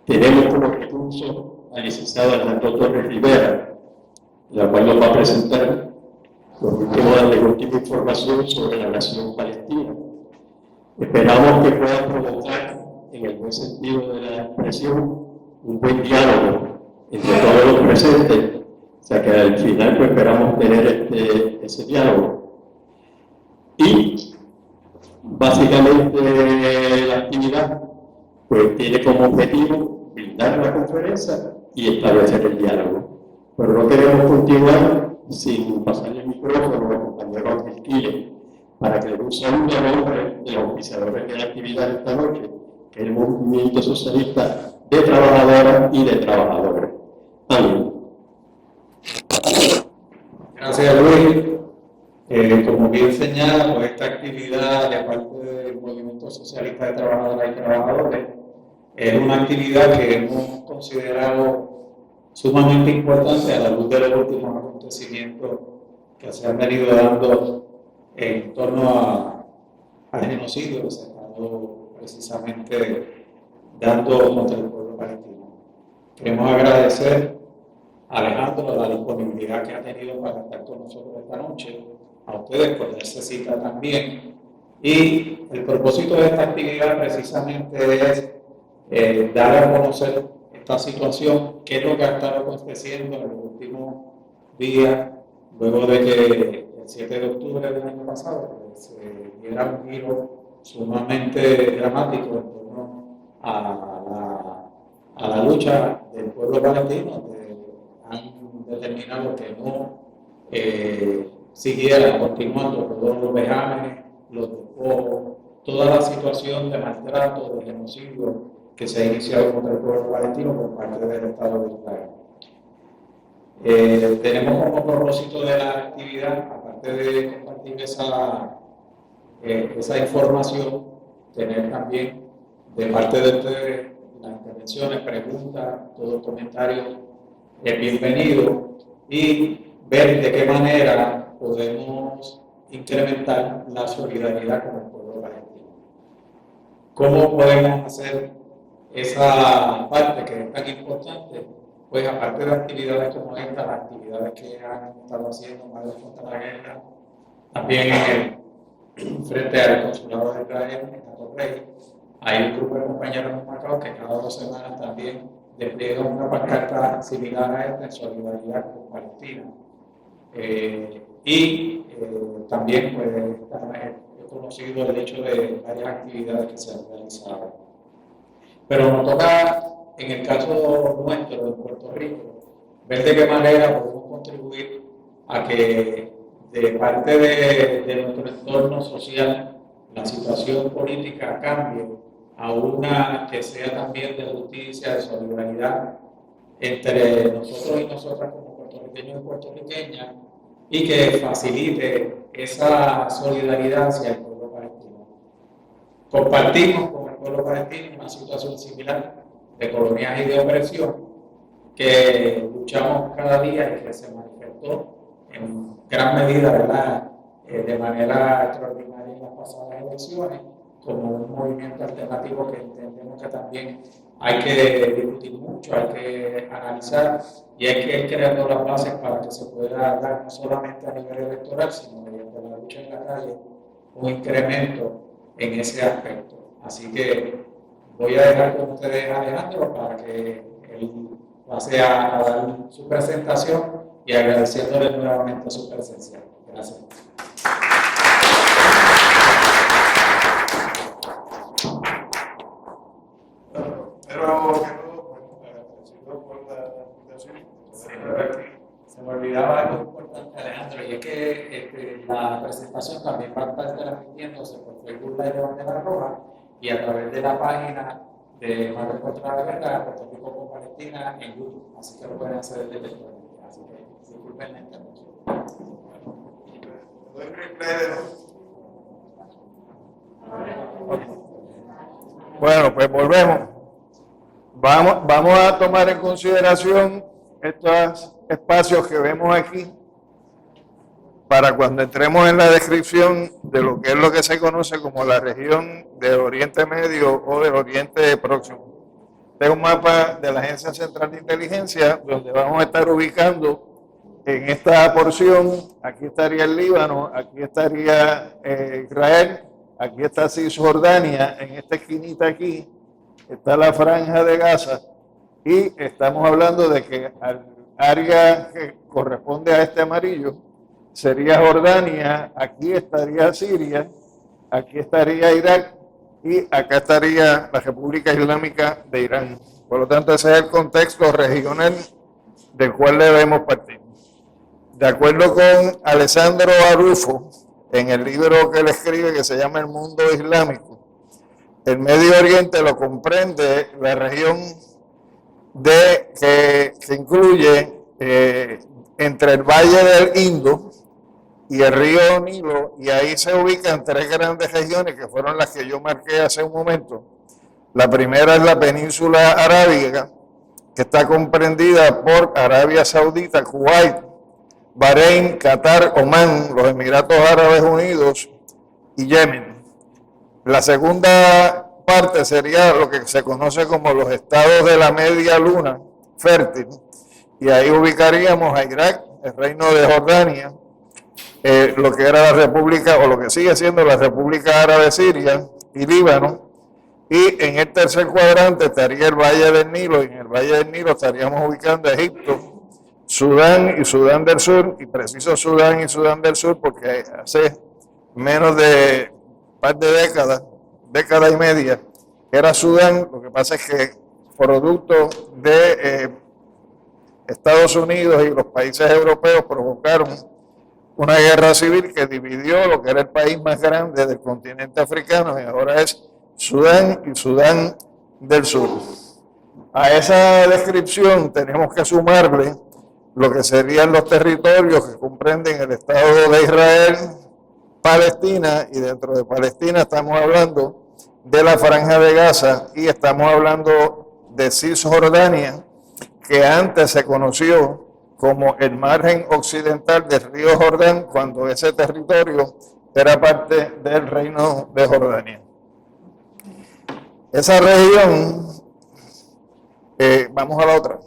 tenemos como recurso al licenciado Alejandro Torres Rivera, la cual nos va a presentar la última información sobre la nación palestina. Esperamos que pueda provocar, en el buen sentido de la expresión, un buen diálogo entre todos los presentes, o sea que al final pues, esperamos tener ese diálogo. Y básicamente la actividad pues, tiene como objetivo brindar la conferencia y establecer el diálogo. Pero no queremos continuar sin pasarle el micrófono al compañero Ángel Quile para que le dé un saludo a nombre de los oficiadores de la actividad de esta noche, que es el Movimiento Socialista de Trabajadoras y de Trabajadores. Amén. Gracias, Luis. Como bien señala, pues esta actividad de parte del Movimiento Socialista de Trabajadoras y Trabajadores es una actividad que hemos considerado sumamente importante a la luz de los últimos acontecimientos que se han venido dando en torno al genocidio que se ha estado precisamente dando contra el pueblo palestino. Queremos agradecer a Alejandro la disponibilidad que ha tenido para estar con nosotros esta noche, a ustedes por darse cita también. Y el propósito de esta actividad precisamente es dar a conocer esta situación, qué es lo que ha estado aconteciendo en los últimos días, luego de que el 7 de octubre del año pasado pues, se diera un giro sumamente dramático en torno a la lucha del pueblo palestino. Han determinado que no siguiera continuando todos los vejámenes, los despojos, toda la situación de maltrato, de genocidio que se ha iniciado contra el pueblo palestino por parte del Estado de Israel. Tenemos como propósito de la actividad, aparte de compartir esa información, tener también de parte de ustedes las intervenciones, preguntas, todo comentario es bienvenido y ver de qué manera podemos incrementar la solidaridad con el pueblo palestino. ¿Cómo podemos hacer esa parte que es tan importante? Pues aparte de actividades como esta, las actividades que han estado haciendo Madres contra la Guerra, también frente al consulado de Israel en Atorrey, hay un grupo de compañeros en Macao que cada 2 semanas también despliegan una pancarta similar a esta en solidaridad con Palestina. También pues, he conocido el hecho de varias actividades que se han realizado. Pero nos toca, en el caso nuestro de Puerto Rico, ver de qué manera podemos contribuir a que de parte de nuestro entorno social la situación política cambie a una que sea también de justicia, de solidaridad entre nosotros y nosotras como puertorriqueños y puertorriqueñas, y que facilite esa solidaridad hacia el pueblo palestino. Compartimos con el pueblo palestino una situación similar de coloniaje y de opresión que luchamos cada día y que se manifestó en gran medida, ¿verdad? De manera extraordinaria en las pasadas elecciones, como un movimiento alternativo que entendemos que también hay que discutir mucho, hay que analizar y hay que ir creando las bases para que se pueda dar no solamente a nivel electoral, sino mediante la lucha en la calle, un incremento en ese aspecto. Así que voy a dejar con ustedes a Alejandro para que él pase a dar su presentación y agradeciéndole nuevamente su presencia. Gracias. Se me olvidaba algo importante, Alejandro, y es que la presentación también va a estar transmitiéndose por Facebook Live de Bandera Roja y a través de la página de Madres contra la Guerra, Puerto Rico con Palestina, en YouTube. Así que lo pueden hacer desde el Así que disculpen la interrupción. Bueno, pues volvemos. Vamos a tomar en consideración estos espacios que vemos aquí para cuando entremos en la descripción de lo que es se conoce como la región de Oriente Medio o del Oriente Próximo. Este es un mapa de la Agencia Central de Inteligencia donde vamos a estar ubicando en esta porción. Aquí estaría el Líbano, aquí estaría Israel, aquí está Cisjordania, en esta esquinita aquí está la Franja de Gaza, y estamos hablando de que al área que corresponde a este amarillo sería Jordania, aquí estaría Siria, aquí estaría Irak y acá estaría la República Islámica de Irán. Por lo tanto, ese es el contexto regional del cual debemos partir. De acuerdo con Alessandro Arufo, en el libro que él escribe que se llama El Mundo Islámico, el Medio Oriente lo comprende la región que incluye entre el Valle del Indo y el río Nilo, y ahí se ubican tres grandes regiones que fueron las que yo marqué hace un momento. La primera es la península arábiga, que está comprendida por Arabia Saudita, Kuwait, Bahrein, Qatar, Omán, los Emiratos Árabes Unidos y Yemen. La segunda parte sería lo que se conoce como los estados de la media luna fértil, y ahí ubicaríamos a Irak, el reino de Jordania, lo que era la República, o lo que sigue siendo la República Árabe Siria y Líbano, y en el tercer cuadrante estaría el Valle del Nilo, y en el Valle del Nilo estaríamos ubicando a Egipto, Sudán y Sudán del Sur, y preciso Sudán y Sudán del Sur porque hace menos de un par de década y media, era Sudán. Lo que pasa es que producto de Estados Unidos y los países europeos provocaron una guerra civil que dividió lo que era el país más grande del continente africano, y ahora es Sudán y Sudán del Sur. A esa descripción tenemos que sumarle lo que serían los territorios que comprenden el Estado de Israel, Palestina, y dentro de Palestina estamos hablando de la Franja de Gaza y estamos hablando de Cisjordania, que antes se conoció como el margen occidental del río Jordán, cuando ese territorio era parte del reino de Jordania. Esa región, vamos a la otra.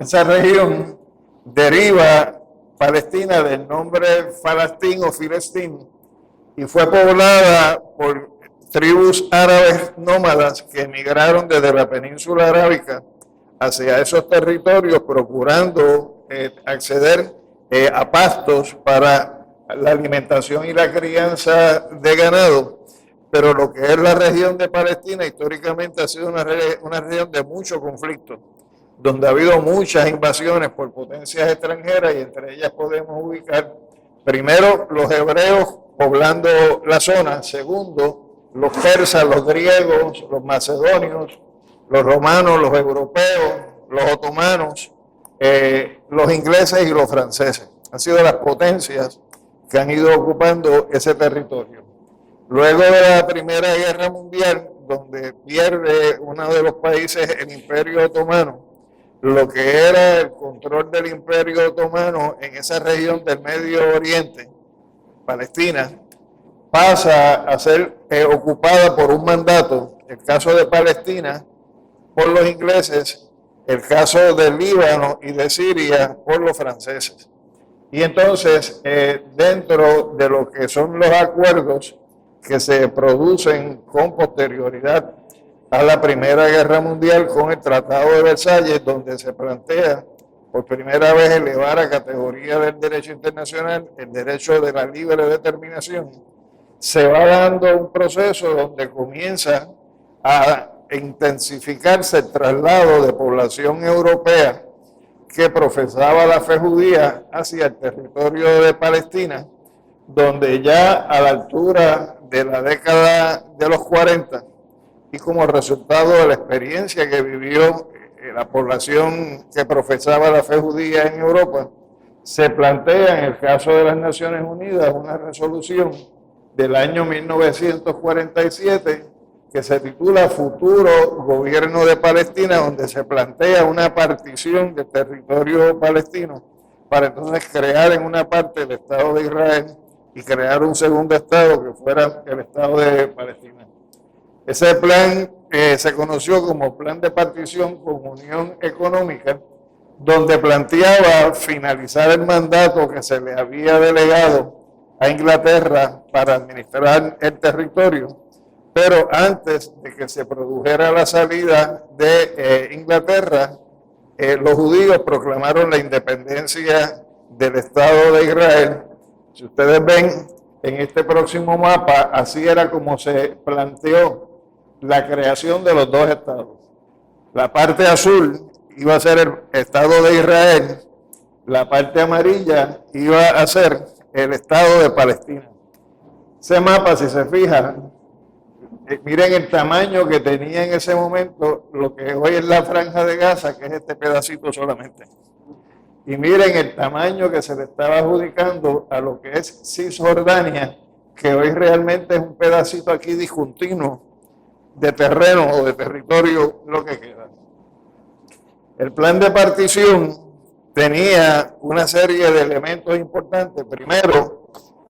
Esa región deriva Palestina del nombre Falastín o Filistín, y fue poblada por tribus árabes nómadas que emigraron desde la península arábica hacia esos territorios, procurando acceder a pastos para la alimentación y la crianza de ganado. Pero lo que es la región de Palestina históricamente ha sido una región de mucho conflicto, donde ha habido muchas invasiones por potencias extranjeras, y entre ellas podemos ubicar, primero, los hebreos poblando la zona; segundo, los persas, los griegos, los macedonios, los romanos, los europeos, los otomanos, los ingleses y los franceses. Han sido las potencias que han ido ocupando ese territorio. Luego de la Primera Guerra Mundial, donde pierde uno de los países, el Imperio Otomano, lo que era el control del Imperio Otomano en esa región del Medio Oriente, Palestina, pasa a ser ocupada por un mandato, el caso de Palestina, por los ingleses, el caso del Líbano y de Siria por los franceses. Y entonces, dentro de lo que son los acuerdos que se producen con posterioridad a la Primera Guerra Mundial, con el Tratado de Versalles, donde se plantea por primera vez elevar a categoría del derecho internacional el derecho de la libre determinación, se va dando un proceso donde comienza a intensificarse el traslado de población europea que profesaba la fe judía hacia el territorio de Palestina, donde ya a la altura de la década de los 40, y como resultado de la experiencia que vivió la población que profesaba la fe judía en Europa, se plantea en el caso de las Naciones Unidas una resolución del año 1947 que se titula Futuro Gobierno de Palestina, donde se plantea una partición del territorio palestino para entonces crear en una parte el Estado de Israel y crear un segundo Estado que fuera el Estado de Palestina. Ese plan se conoció como Plan de Partición con Unión Económica, donde planteaba finalizar el mandato que se le había delegado a Inglaterra para administrar el territorio, pero antes de que se produjera la salida de Inglaterra, los judíos proclamaron la independencia del Estado de Israel. Si ustedes ven en este próximo mapa, así era como se planteó la creación de los dos estados. La parte azul iba a ser el Estado de Israel, la parte amarilla iba a ser el Estado de Palestina. Ese mapa, si se fijan, miren el tamaño que tenía en ese momento lo que hoy es la Franja de Gaza, que es este pedacito solamente. Y miren el tamaño que se le estaba adjudicando a lo que es Cisjordania, que hoy realmente es un pedacito aquí discontinuo de terreno o de territorio lo que queda. El plan de partición tenía una serie de elementos importantes. Primero,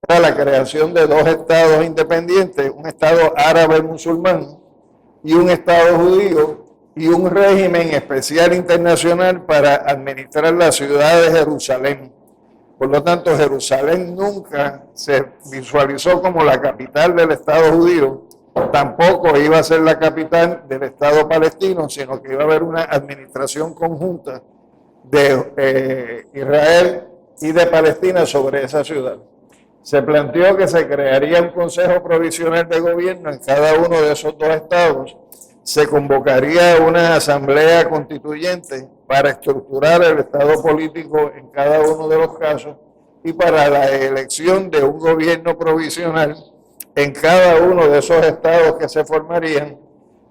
era la creación de dos estados independientes, un estado árabe musulmán y un estado judío, y un régimen especial internacional para administrar la ciudad de Jerusalén. Por lo tanto, Jerusalén nunca se visualizó como la capital del Estado judío, tampoco iba a ser la capital del Estado palestino, sino que iba a haber una administración conjunta de Israel y de Palestina sobre esa ciudad. Se planteó que se crearía un consejo provisional de gobierno en cada uno de esos dos estados. Se convocaría una asamblea constituyente para estructurar el estado político en cada uno de los casos y para la elección de un gobierno provisional en cada uno de esos estados que se formarían.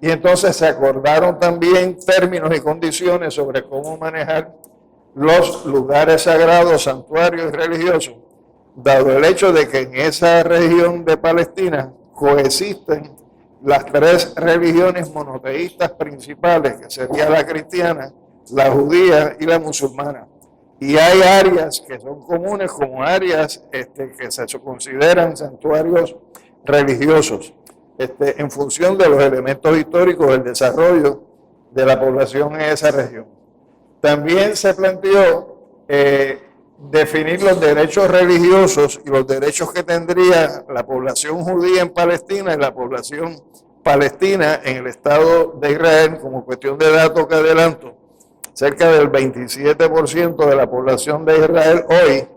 Y entonces se acordaron también términos y condiciones sobre cómo manejar los lugares sagrados, santuarios y religiosos, dado el hecho de que en esa región de Palestina coexisten las tres religiones monoteístas principales, que sería la cristiana, la judía y la musulmana. Y hay áreas que son comunes como áreas que se consideran santuarios religiosos, en función de los elementos históricos del desarrollo de la población en esa región. También se planteó definir los derechos religiosos y los derechos que tendría la población judía en Palestina y la población palestina en el Estado de Israel. Como cuestión de datos que adelanto, cerca del 27% de la población de Israel hoy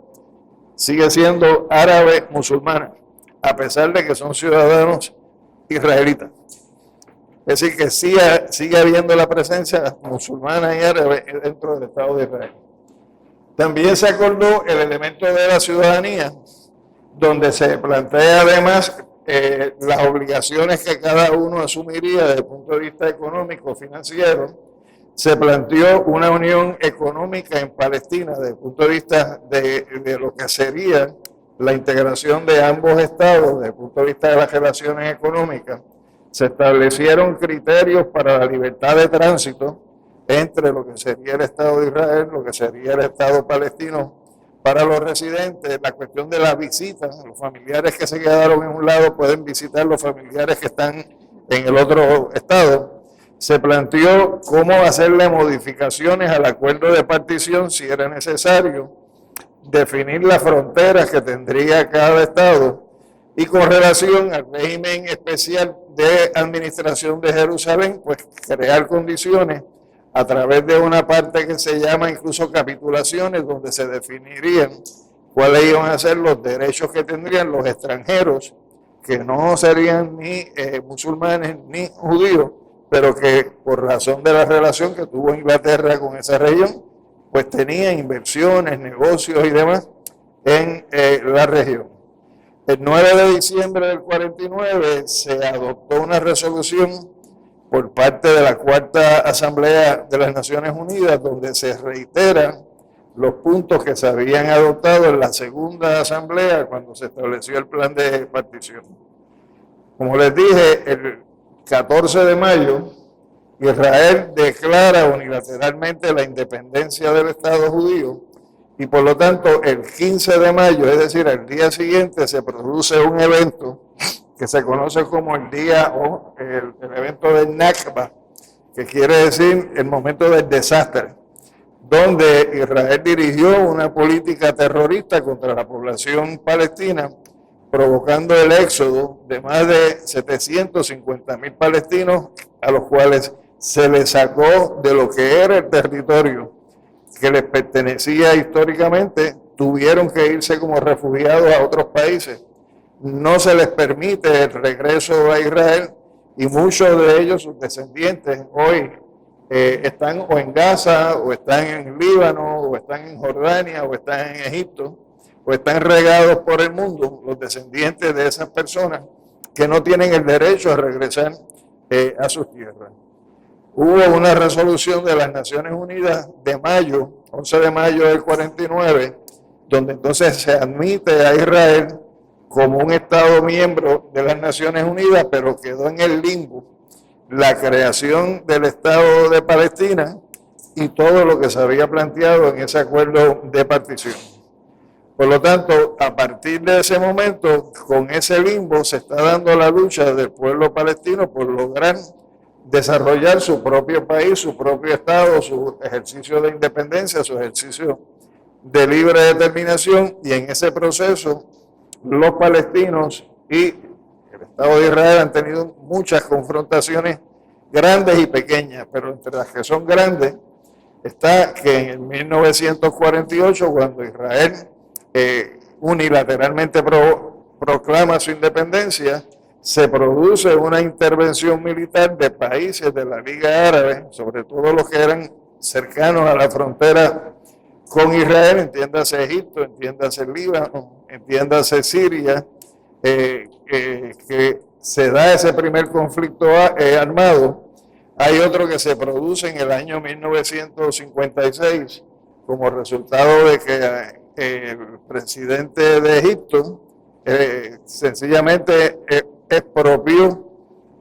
sigue siendo árabe musulmana, a pesar de que son ciudadanos israelitas. Es decir, que sigue habiendo la presencia musulmana y árabe dentro del Estado de Israel. También se acordó el elemento de la ciudadanía, donde se plantea además las obligaciones que cada uno asumiría desde el punto de vista económico, financiero. Se planteó una unión económica en Palestina desde el punto de vista de lo que sería la integración de ambos estados desde el punto de vista de las relaciones económicas. Se establecieron criterios para la libertad de tránsito entre lo que sería el Estado de Israel, lo que sería el Estado palestino para los residentes. La cuestión de la visita, los familiares que se quedaron en un lado pueden visitar los familiares que están en el otro estado. Se planteó cómo hacerle modificaciones al acuerdo de partición si era necesario, definir las fronteras que tendría cada estado, y con relación al régimen especial de administración de Jerusalén, pues crear condiciones a través de una parte que se llama incluso capitulaciones, donde se definirían cuáles iban a ser los derechos que tendrían los extranjeros, que no serían ni musulmanes ni judíos, pero que por razón de la relación que tuvo Inglaterra con esa región, pues tenían inversiones, negocios y demás en la región. El 9 de diciembre del 49 se adoptó una resolución por parte de la Cuarta Asamblea de las Naciones Unidas, donde se reiteran los puntos que se habían adoptado en la Segunda Asamblea cuando se estableció el plan de partición. Como les dije, el 14 de mayo, Israel declara unilateralmente la independencia del Estado judío, y por lo tanto el 15 de mayo, es decir, el día siguiente, se produce un evento que se conoce como el evento evento del Nakba, que quiere decir el momento del desastre, donde Israel dirigió una política terrorista contra la población palestina, provocando el éxodo de más de 750,000 palestinos, a los cuales se les sacó de lo que era el territorio que les pertenecía históricamente, tuvieron que irse como refugiados a otros países. No se les permite el regreso a Israel y muchos de ellos, sus descendientes, hoy están o en Gaza, o están en Líbano, o están en Jordania, o están en Egipto, o están regados por el mundo, los descendientes de esas personas que no tienen el derecho a regresar a sus tierras. Hubo una resolución de las Naciones Unidas de mayo, 11 de mayo del 49, donde entonces se admite a Israel como un Estado miembro de las Naciones Unidas, pero quedó en el limbo la creación del Estado de Palestina y todo lo que se había planteado en ese acuerdo de partición. Por lo tanto, a partir de ese momento, con ese limbo se está dando la lucha del pueblo palestino por lograr desarrollar su propio país, su propio Estado, su ejercicio de independencia, su ejercicio de libre determinación, y en ese proceso los palestinos y el Estado de Israel han tenido muchas confrontaciones grandes y pequeñas, pero entre las que son grandes está que en 1948, cuando Israel unilateralmente proclama su independencia, se produce una intervención militar de países de la Liga Árabe, sobre todo los que eran cercanos a la frontera con Israel, entiéndase Egipto, entiéndase Líbano, entiéndase Siria, que se da ese primer conflicto armado. Hay otro que se produce en el año 1956 como resultado de que el presidente de Egipto sencillamente expropió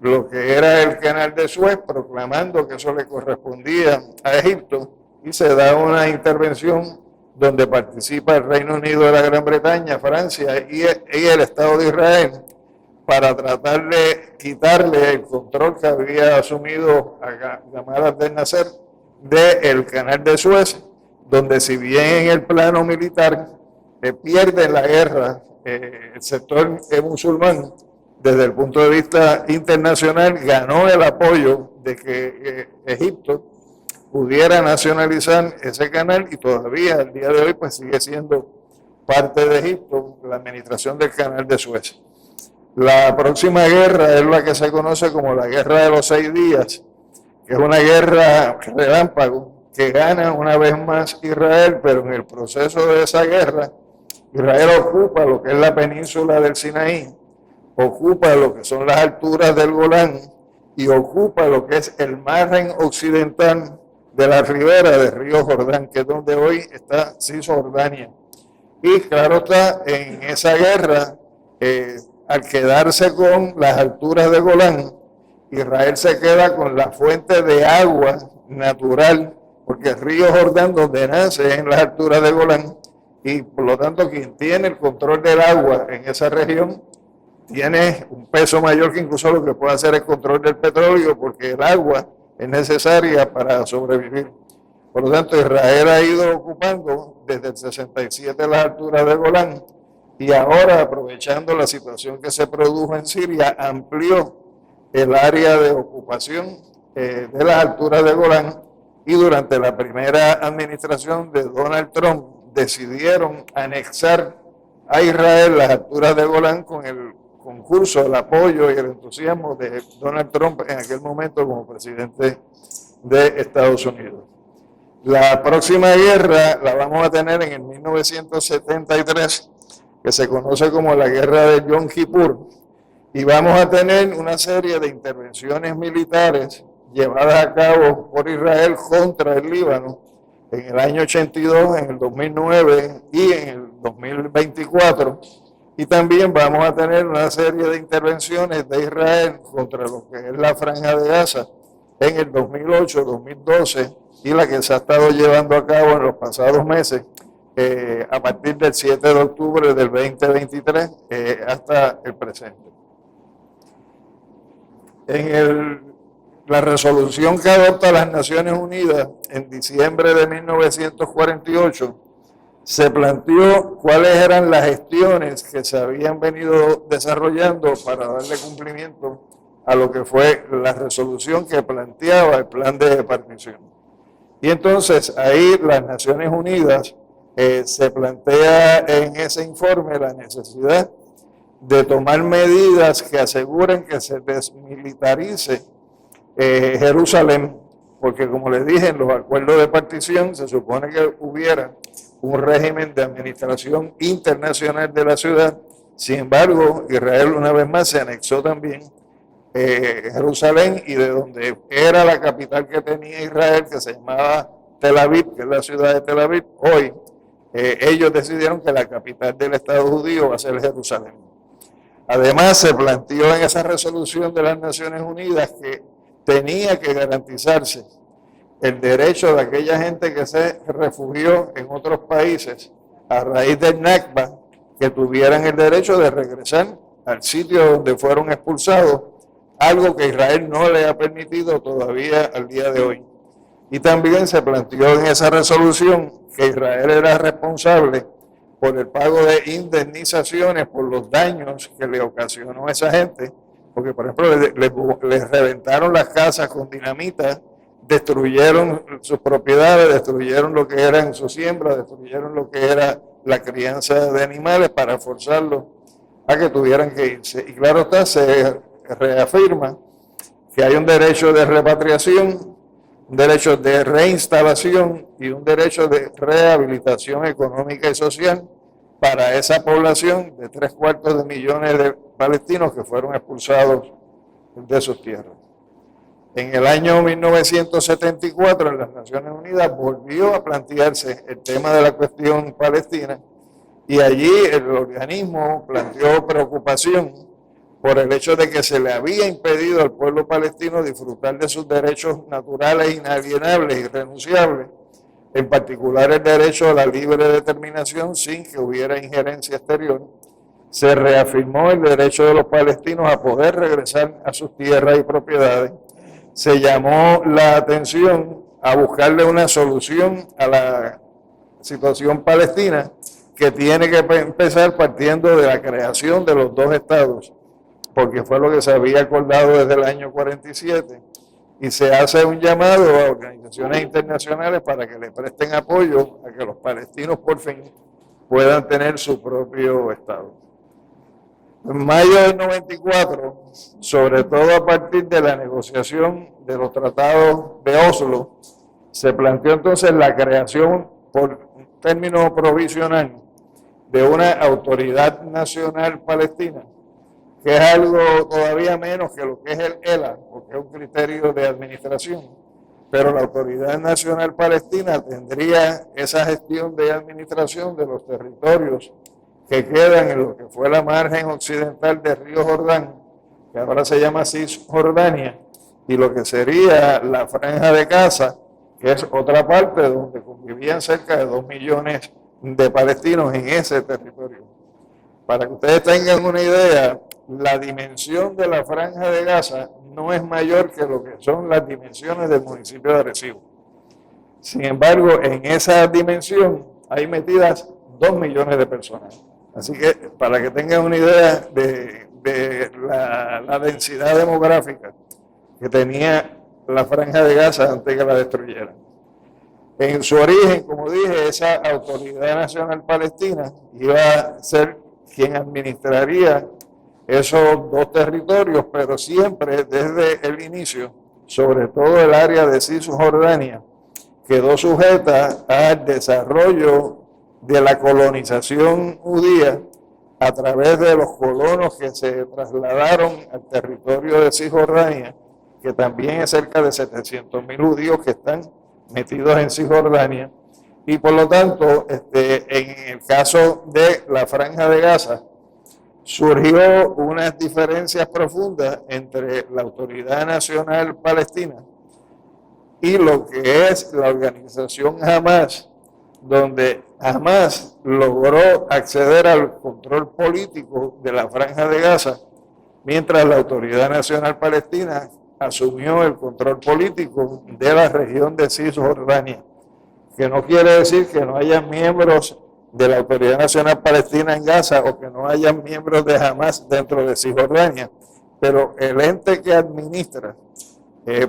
lo que era el canal de Suez, proclamando que eso le correspondía a Egipto, y se da una intervención donde participa el Reino Unido de la Gran Bretaña, Francia y el Estado de Israel, para tratar de quitarle el control que había asumido Gamal Abdel Nasser del canal de Suez, donde si bien en el plano militar pierde la guerra el sector musulmán, desde el punto de vista internacional ganó el apoyo de que Egipto pudiera nacionalizar ese canal, y todavía al día de hoy pues sigue siendo parte de Egipto la administración del canal de Suez. La próxima guerra es la que se conoce como la Guerra de los 6 días, que es una guerra relámpago que gana una vez más Israel, pero en el proceso de esa guerra Israel ocupa lo que es la península del Sinaí, ocupa lo que son las alturas del Golán y ocupa lo que es el margen occidental de la ribera del río Jordán, que es donde hoy está Cisjordania. Y claro está, en esa guerra, al quedarse con las alturas de Golán, Israel se queda con la fuente de agua natural, porque el río Jordán, donde nace, es en las alturas de Golán, y por lo tanto quien tiene el control del agua en esa región tiene un peso mayor que incluso lo que puede hacer el control del petróleo, porque el agua es necesaria para sobrevivir. Por lo tanto, Israel ha ido ocupando desde el 67 las alturas de Golán, y ahora, aprovechando la situación que se produjo en Siria, amplió el área de ocupación de las alturas de Golán, y durante la primera administración de Donald Trump decidieron anexar a Israel las alturas de Golán con el concurso, el apoyo y el entusiasmo de Donald Trump en aquel momento como presidente de Estados Unidos. La próxima guerra la vamos a tener en el 1973, que se conoce como la Guerra de Yom Kippur, y vamos a tener una serie de intervenciones militares llevadas a cabo por Israel contra el Líbano en el año 82, en el 2009 y en el 2024. Y también vamos a tener una serie de intervenciones de Israel contra lo que es la Franja de Gaza en el 2008, 2012 y la que se ha estado llevando a cabo en los pasados meses, a partir del 7 de octubre del 2023 hasta el presente. En el la resolución que adopta las Naciones Unidas en diciembre de 1948 se planteó cuáles eran las gestiones que se habían venido desarrollando para darle cumplimiento a lo que fue la resolución que planteaba el plan de partición. Y entonces ahí las Naciones Unidas se plantea en ese informe la necesidad de tomar medidas que aseguren que se desmilitarice Jerusalén, porque como les dije, en los acuerdos de partición se supone que hubiera un régimen de administración internacional de la ciudad. Sin embargo, Israel una vez más se anexó también Jerusalén, y de donde era la capital que tenía Israel, que se llamaba Tel Aviv, que es la ciudad de Tel Aviv, hoy ellos decidieron que la capital del Estado judío va a ser Jerusalén. Además, se planteó en esa resolución de las Naciones Unidas que tenía que garantizarse el derecho de aquella gente que se refugió en otros países a raíz del Nakba, que tuvieran el derecho de regresar al sitio donde fueron expulsados, algo que Israel no le ha permitido todavía al día de hoy. Y también se planteó en esa resolución que Israel era responsable por el pago de indemnizaciones por los daños que le ocasionó a esa gente, porque por ejemplo les reventaron las casas con dinamita, destruyeron sus propiedades, destruyeron lo que eran sus siembras, destruyeron lo que era la crianza de animales para forzarlos a que tuvieran que irse. Y claro está, se reafirma que hay un derecho de repatriación, un derecho de reinstalación y un derecho de rehabilitación económica y social para esa población de 3/4 millones de palestinos que fueron expulsados de sus tierras. En el año 1974, en las Naciones Unidas volvió a plantearse el tema de la cuestión palestina, y allí el organismo planteó preocupación por el hecho de que se le había impedido al pueblo palestino disfrutar de sus derechos naturales, inalienables y irrenunciables, en particular el derecho a la libre determinación sin que hubiera injerencia exterior. Se reafirmó el derecho de los palestinos a poder regresar a sus tierras y propiedades. Se llamó la atención a buscarle una solución a la situación palestina, que tiene que empezar partiendo de la creación de los dos estados, porque fue lo que se había acordado desde el año 47, y se hace un llamado a organizaciones internacionales para que le presten apoyo a que los palestinos por fin puedan tener su propio estado. En mayo del 94, sobre todo a partir de la negociación de los tratados de Oslo, se planteó entonces la creación, por un término provisional, de una autoridad nacional palestina, que es algo todavía menos que lo que es el ELA, porque es un criterio de administración, pero la Autoridad Nacional Palestina tendría esa gestión de administración de los territorios que quedan en lo que fue la margen occidental del río Jordán, que ahora se llama Cisjordania, y lo que sería la Franja de Gaza, que es otra parte donde convivían cerca de 2 millones de palestinos en ese territorio. Para que ustedes tengan una idea, la dimensión de la Franja de Gaza no es mayor que lo que son las dimensiones del municipio de Arecibo. Sin embargo, en esa dimensión hay metidas 2 millones de personas. Así que para que tengan una idea de la densidad demográfica que tenía la Franja de Gaza antes que la destruyeran. En su origen, como dije, esa Autoridad Nacional Palestina iba a ser quien administraría esos dos territorios, pero siempre desde el inicio, sobre todo el área de Cisjordania, quedó sujeta al desarrollo de la colonización judía a través de los colonos que se trasladaron al territorio de Cisjordania, que también es cerca de 700.000 judíos que están metidos en Cisjordania, y por lo tanto, en el caso de la Franja de Gaza, surgió unas diferencias profundas entre la Autoridad Nacional Palestina y lo que es la organización Hamas, donde Hamas logró acceder al control político de la Franja de Gaza, mientras la Autoridad Nacional Palestina asumió el control político de la región de Cisjordania, que no quiere decir que no haya miembros de la Autoridad Nacional Palestina en Gaza o que no haya miembros de Hamas dentro de Cisjordania, pero el ente que administra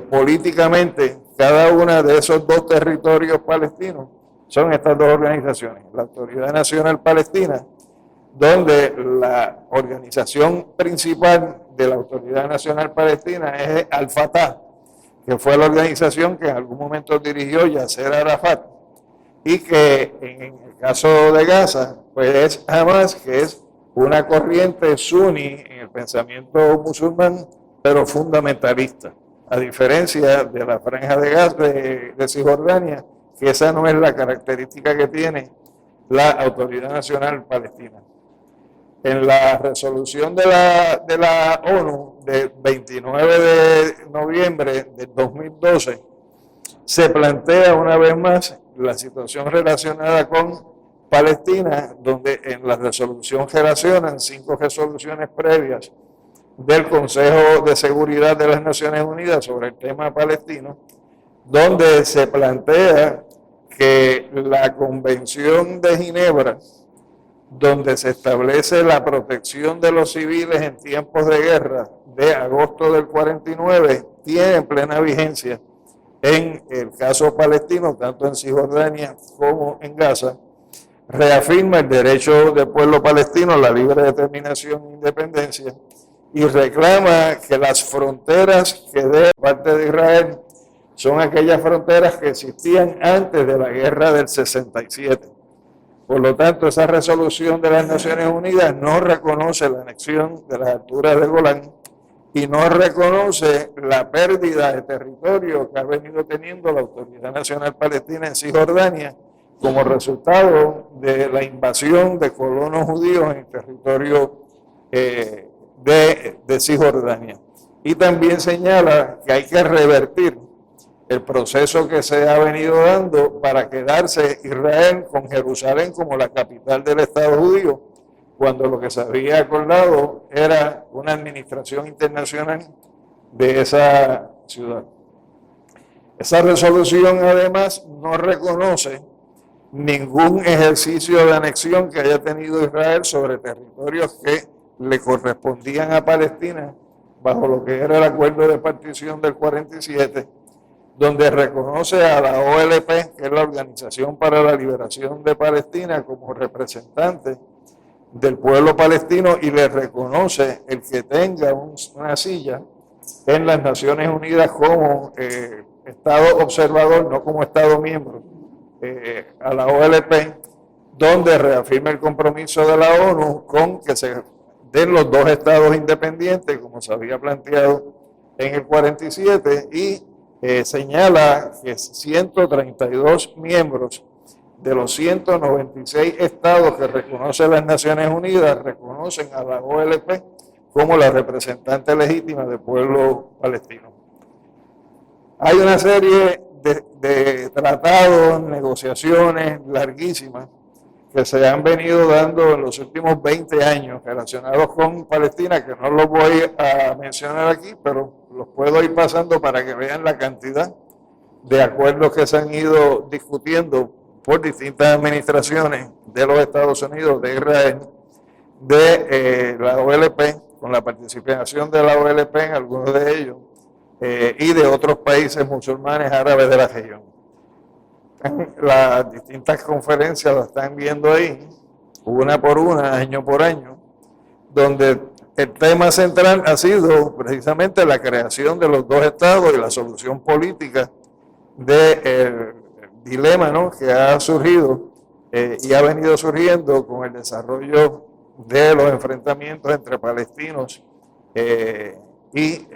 políticamente cada uno de esos dos territorios palestinos son estas dos organizaciones, la Autoridad Nacional Palestina, donde la organización principal de la Autoridad Nacional Palestina es Al-Fatah, que fue la organización que en algún momento dirigió Yasser Arafat, y que en el caso de Gaza, pues es Hamas, que es una corriente suní en el pensamiento musulmán, pero fundamentalista, a diferencia de la franja de Gaza de Cisjordania, que esa no es la característica que tiene la Autoridad Nacional Palestina. En la resolución de la ONU del 29 de noviembre del 2012 se plantea una vez más la situación relacionada con Palestina, donde en la resolución relacionan 5 resoluciones previas del Consejo de Seguridad de las Naciones Unidas sobre el tema palestino, donde se plantea que la Convención de Ginebra, donde se establece la protección de los civiles en tiempos de guerra de agosto del 49, tiene plena vigencia en el caso palestino, tanto en Cisjordania como en Gaza, reafirma el derecho del pueblo palestino a la libre determinación e independencia y reclama que las fronteras que de parte de Israel son aquellas fronteras que existían antes de la guerra del 67. Por lo tanto, esa resolución de las Naciones Unidas no reconoce la anexión de las alturas del Golán y no reconoce la pérdida de territorio que ha venido teniendo la Autoridad Nacional Palestina en Cisjordania como resultado de la invasión de colonos judíos en el territorio de Cisjordania. Y también señala que hay que revertir el proceso que se ha venido dando para quedarse Israel con Jerusalén como la capital del Estado judío, cuando lo que se había acordado era una administración internacional de esa ciudad. Esa resolución además no reconoce ningún ejercicio de anexión que haya tenido Israel sobre territorios que le correspondían a Palestina bajo lo que era el acuerdo de partición del 47, donde reconoce a la OLP, que es la Organización para la Liberación de Palestina, como representante del pueblo palestino y le reconoce el que tenga una silla en las Naciones Unidas como Estado observador, no como Estado miembro, a la OLP, donde reafirma el compromiso de la ONU con que se den los 2 estados independientes, como se había planteado en el 47, y señala que 132 miembros de los 196 estados que reconoce las Naciones Unidas reconocen a la OLP como la representante legítima del pueblo palestino. Hay una serie de tratados, negociaciones larguísimas que se han venido dando en los últimos 20 años relacionados con Palestina, que no los voy a mencionar aquí, pero los puedo ir pasando para que vean la cantidad de acuerdos que se han ido discutiendo por distintas administraciones de los Estados Unidos, de Israel, de la OLP, con la participación de la OLP en algunos de ellos, y de otros países musulmanes árabes de la región. Las distintas conferencias las están viendo ahí, una por una, año por año, donde el tema central ha sido precisamente la creación de los 2 estados y la solución política del dilema, ¿no?, que ha surgido y ha venido surgiendo con el desarrollo de los enfrentamientos entre palestinos y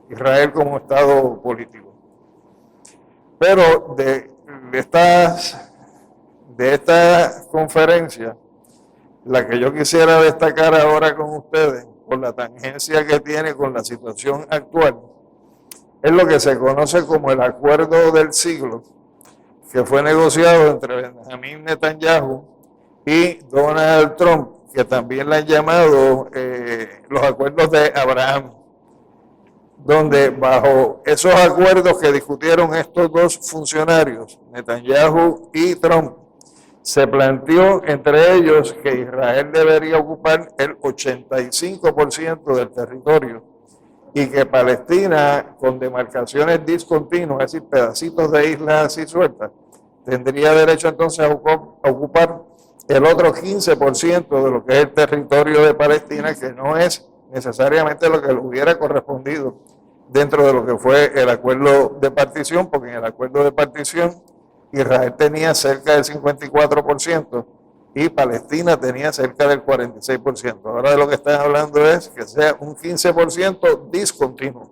Israel como Estado político. Pero de esta conferencia, la que yo quisiera destacar ahora con ustedes, por la tangencia que tiene con la situación actual, es lo que se conoce como el acuerdo del siglo, que fue negociado entre Benjamin Netanyahu y Donald Trump, que también le han llamado los acuerdos de Abraham. donde bajo esos acuerdos que discutieron estos dos funcionarios, Netanyahu y Trump, se planteó entre ellos que Israel debería ocupar el 85% del territorio y que Palestina, con demarcaciones discontinuas, es decir, pedacitos de islas así sueltas, tendría derecho entonces a ocupar el otro 15% de lo que es el territorio de Palestina, que no es necesariamente lo que le hubiera correspondido dentro de lo que fue el acuerdo de partición, porque en el acuerdo de partición Israel tenía cerca del 54% y Palestina tenía cerca del 46%. Ahora de lo que están hablando es que sea un 15% discontinuo.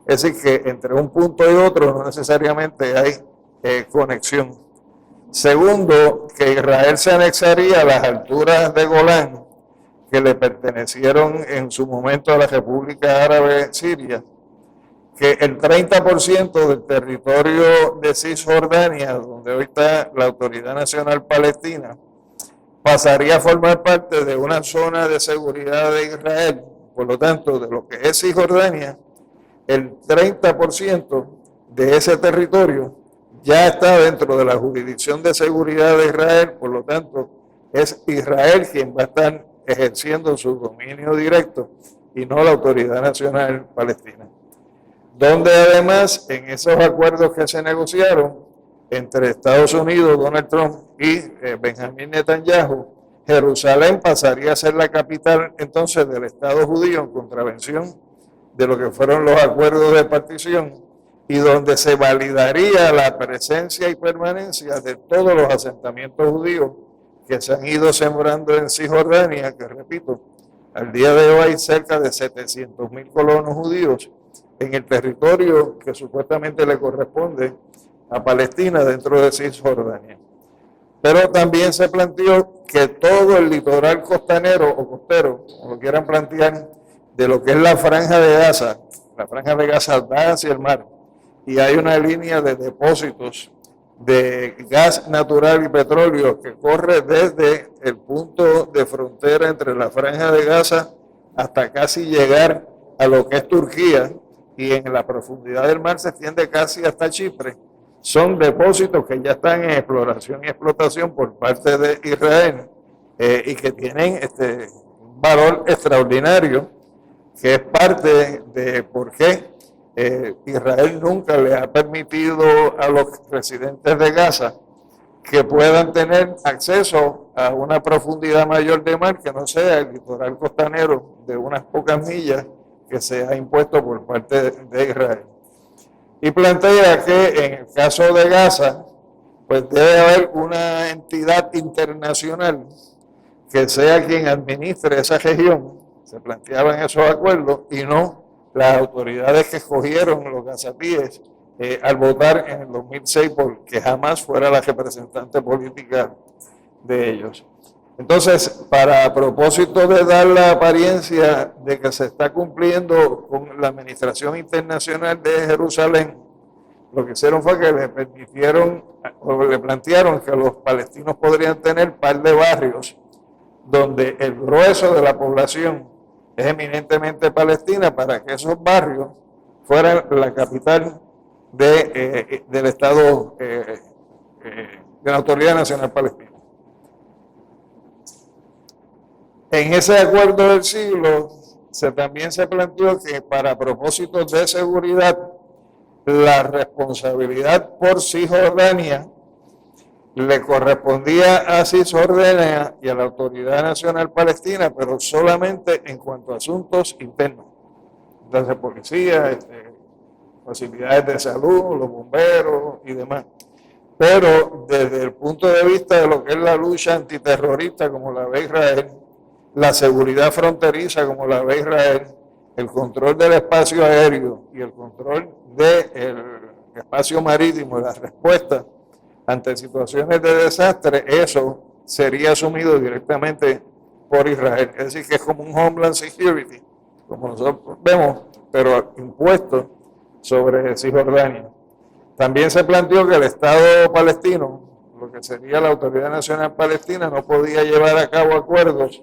Es decir, que entre un punto y otro no necesariamente hay conexión. Segundo, que Israel se anexaría a las alturas de Golán, que le pertenecieron en su momento a la República Árabe Siria, que el 30% del territorio de Cisjordania, donde hoy está la Autoridad Nacional Palestina, pasaría a formar parte de una zona de seguridad de Israel. Por lo tanto, de lo que es Cisjordania, el 30% de ese territorio ya está dentro de la jurisdicción de seguridad de Israel. Por lo tanto, es Israel quien va a estar ejerciendo su dominio directo y no la Autoridad Nacional Palestina. Donde además en esos acuerdos que se negociaron entre Estados Unidos, Donald Trump y Benjamín Netanyahu, Jerusalén pasaría a ser la capital entonces del Estado judío en contravención de lo que fueron los acuerdos de partición y donde se validaría la presencia y permanencia de todos los asentamientos judíos que se han ido sembrando en Cisjordania, que repito, al día de hoy hay cerca de 700,000 colonos judíos en el territorio que supuestamente le corresponde a Palestina dentro de Cisjordania. Pero también se planteó que todo el litoral costanero o costero, como lo quieran plantear, de lo que es la Franja de Gaza da hacia el mar y hay una línea de depósitos de gas natural y petróleo que corre desde el punto de frontera entre la Franja de Gaza hasta casi llegar a lo que es Turquía, y en la profundidad del mar se extiende casi hasta Chipre. Son depósitos que ya están en exploración y explotación por parte de Israel y que tienen un valor extraordinario, que es parte de por qué Israel nunca le ha permitido a los residentes de Gaza que puedan tener acceso a una profundidad mayor de mar que no sea el litoral costanero de unas pocas millas que se ha impuesto por parte de Israel. Y plantea que en el caso de Gaza, pues debe haber una entidad internacional que sea quien administre esa región. Se planteaban esos acuerdos y no las autoridades que escogieron los gazatíes al votar en el 2006 porque jamás fuera la representante política de ellos. Entonces, para propósito de dar la apariencia de que se está cumpliendo con la Administración Internacional de Jerusalén, lo que hicieron fue que le permitieron o le plantearon que los palestinos podrían tener un par de barrios donde el grueso de la población es eminentemente palestina, para que esos barrios fueran la capital del Estado, de la Autoridad Nacional Palestina. En ese acuerdo del siglo también se planteó que para propósitos de seguridad la responsabilidad por Cisjordania le correspondía a Cisjordania y a la Autoridad Nacional Palestina, pero solamente en cuanto a asuntos internos. Entonces, policía, facilidades de salud, los bomberos y demás. Pero desde el punto de vista de lo que es la lucha antiterrorista, como la ve Israel, la seguridad fronteriza, como la ve Israel, el control del espacio aéreo y el control del espacio marítimo, la respuesta ante situaciones de desastre, eso sería asumido directamente por Israel. Es decir, que es como un Homeland Security, como nosotros vemos, pero impuesto sobre Cisjordania. También se planteó que el Estado palestino, lo que sería la Autoridad Nacional Palestina, no podía llevar a cabo acuerdos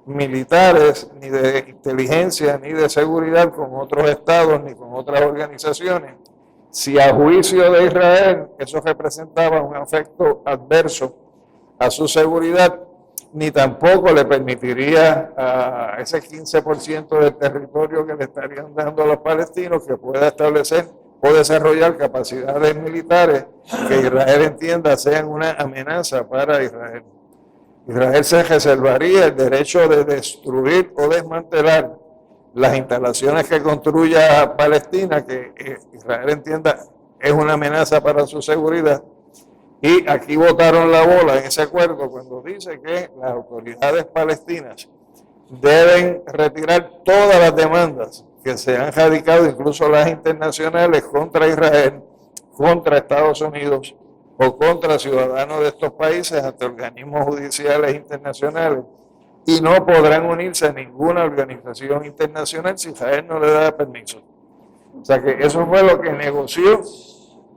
militares, ni de inteligencia, ni de seguridad con otros estados, ni con otras organizaciones, si a juicio de Israel eso representaba un efecto adverso a su seguridad, ni tampoco le permitiría a ese 15% del territorio que le estarían dando a los palestinos que pueda establecer o desarrollar capacidades militares que Israel entienda sean una amenaza para Israel. Israel se reservaría el derecho de destruir o desmantelar las instalaciones que construya Palestina, que Israel entienda es una amenaza para su seguridad. Y aquí botaron la bola en ese acuerdo cuando dice que las autoridades palestinas deben retirar todas las demandas que se han radicado, incluso las internacionales, contra Israel, contra Estados Unidos o contra ciudadanos de estos países ante organismos judiciales internacionales, y no podrán unirse a ninguna organización internacional si Israel no le da permiso. O sea que eso fue lo que negoció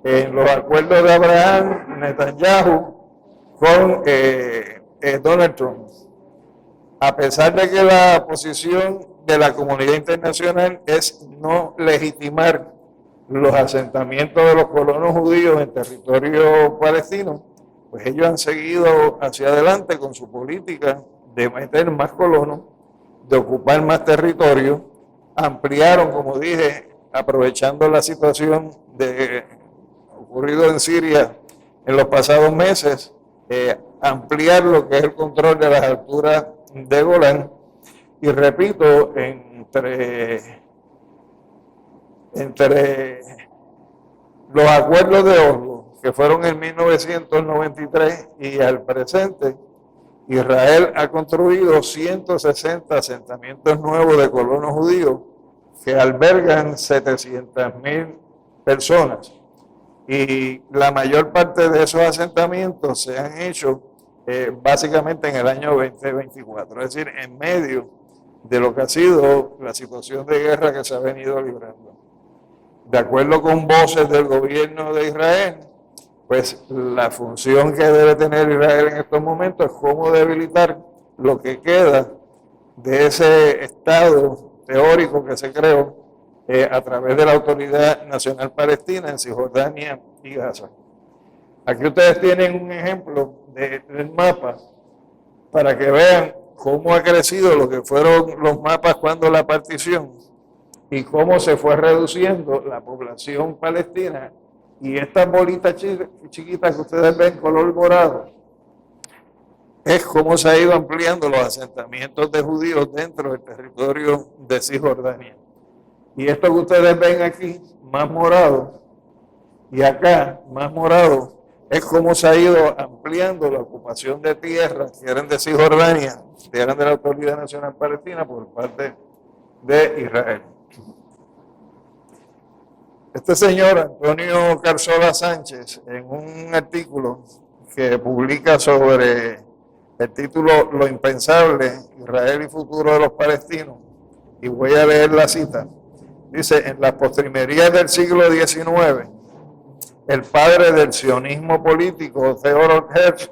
en los acuerdos de Abraham Netanyahu con Donald Trump. A pesar de que la posición de la comunidad internacional es no legitimar los asentamientos de los colonos judíos en territorio palestino, pues ellos han seguido hacia adelante con su política de meter más colonos, de ocupar más territorio, ampliaron, como dije, aprovechando la situación de ocurrido en Siria en los pasados meses, ampliar lo que es el control de las alturas de Golán, y repito, entre los acuerdos de Oslo, que fueron en 1993 y al presente, Israel ha construido 160 asentamientos nuevos de colonos judíos que albergan 700.000 personas. Y la mayor parte de esos asentamientos se han hecho básicamente en el año 2024, es decir, en medio de lo que ha sido la situación de guerra que se ha venido librando. De acuerdo con voces del gobierno de Israel, pues la función que debe tener Israel en estos momentos es cómo debilitar lo que queda de ese Estado teórico que se creó a través de la Autoridad Nacional Palestina en Cisjordania y Gaza. Aquí ustedes tienen un ejemplo del mapa para que vean cómo ha crecido lo que fueron los mapas cuando la partición y cómo se fue reduciendo la población palestina. Y estas bolitas chiquitas que ustedes ven color morado es cómo se ha ido ampliando los asentamientos de judíos dentro del territorio de Cisjordania. Y esto que ustedes ven aquí, más morado, y acá, más morado, es cómo se ha ido ampliando la ocupación de tierras que eran de Cisjordania, que eran de la Autoridad Nacional Palestina por parte de Israel. Este señor, Antonio Carzola Sánchez, en un artículo que publica sobre el título Lo impensable, Israel y futuro de los palestinos, y voy a leer la cita, dice: en las postrimerías del siglo XIX, el padre del sionismo político, Theodor Herzl,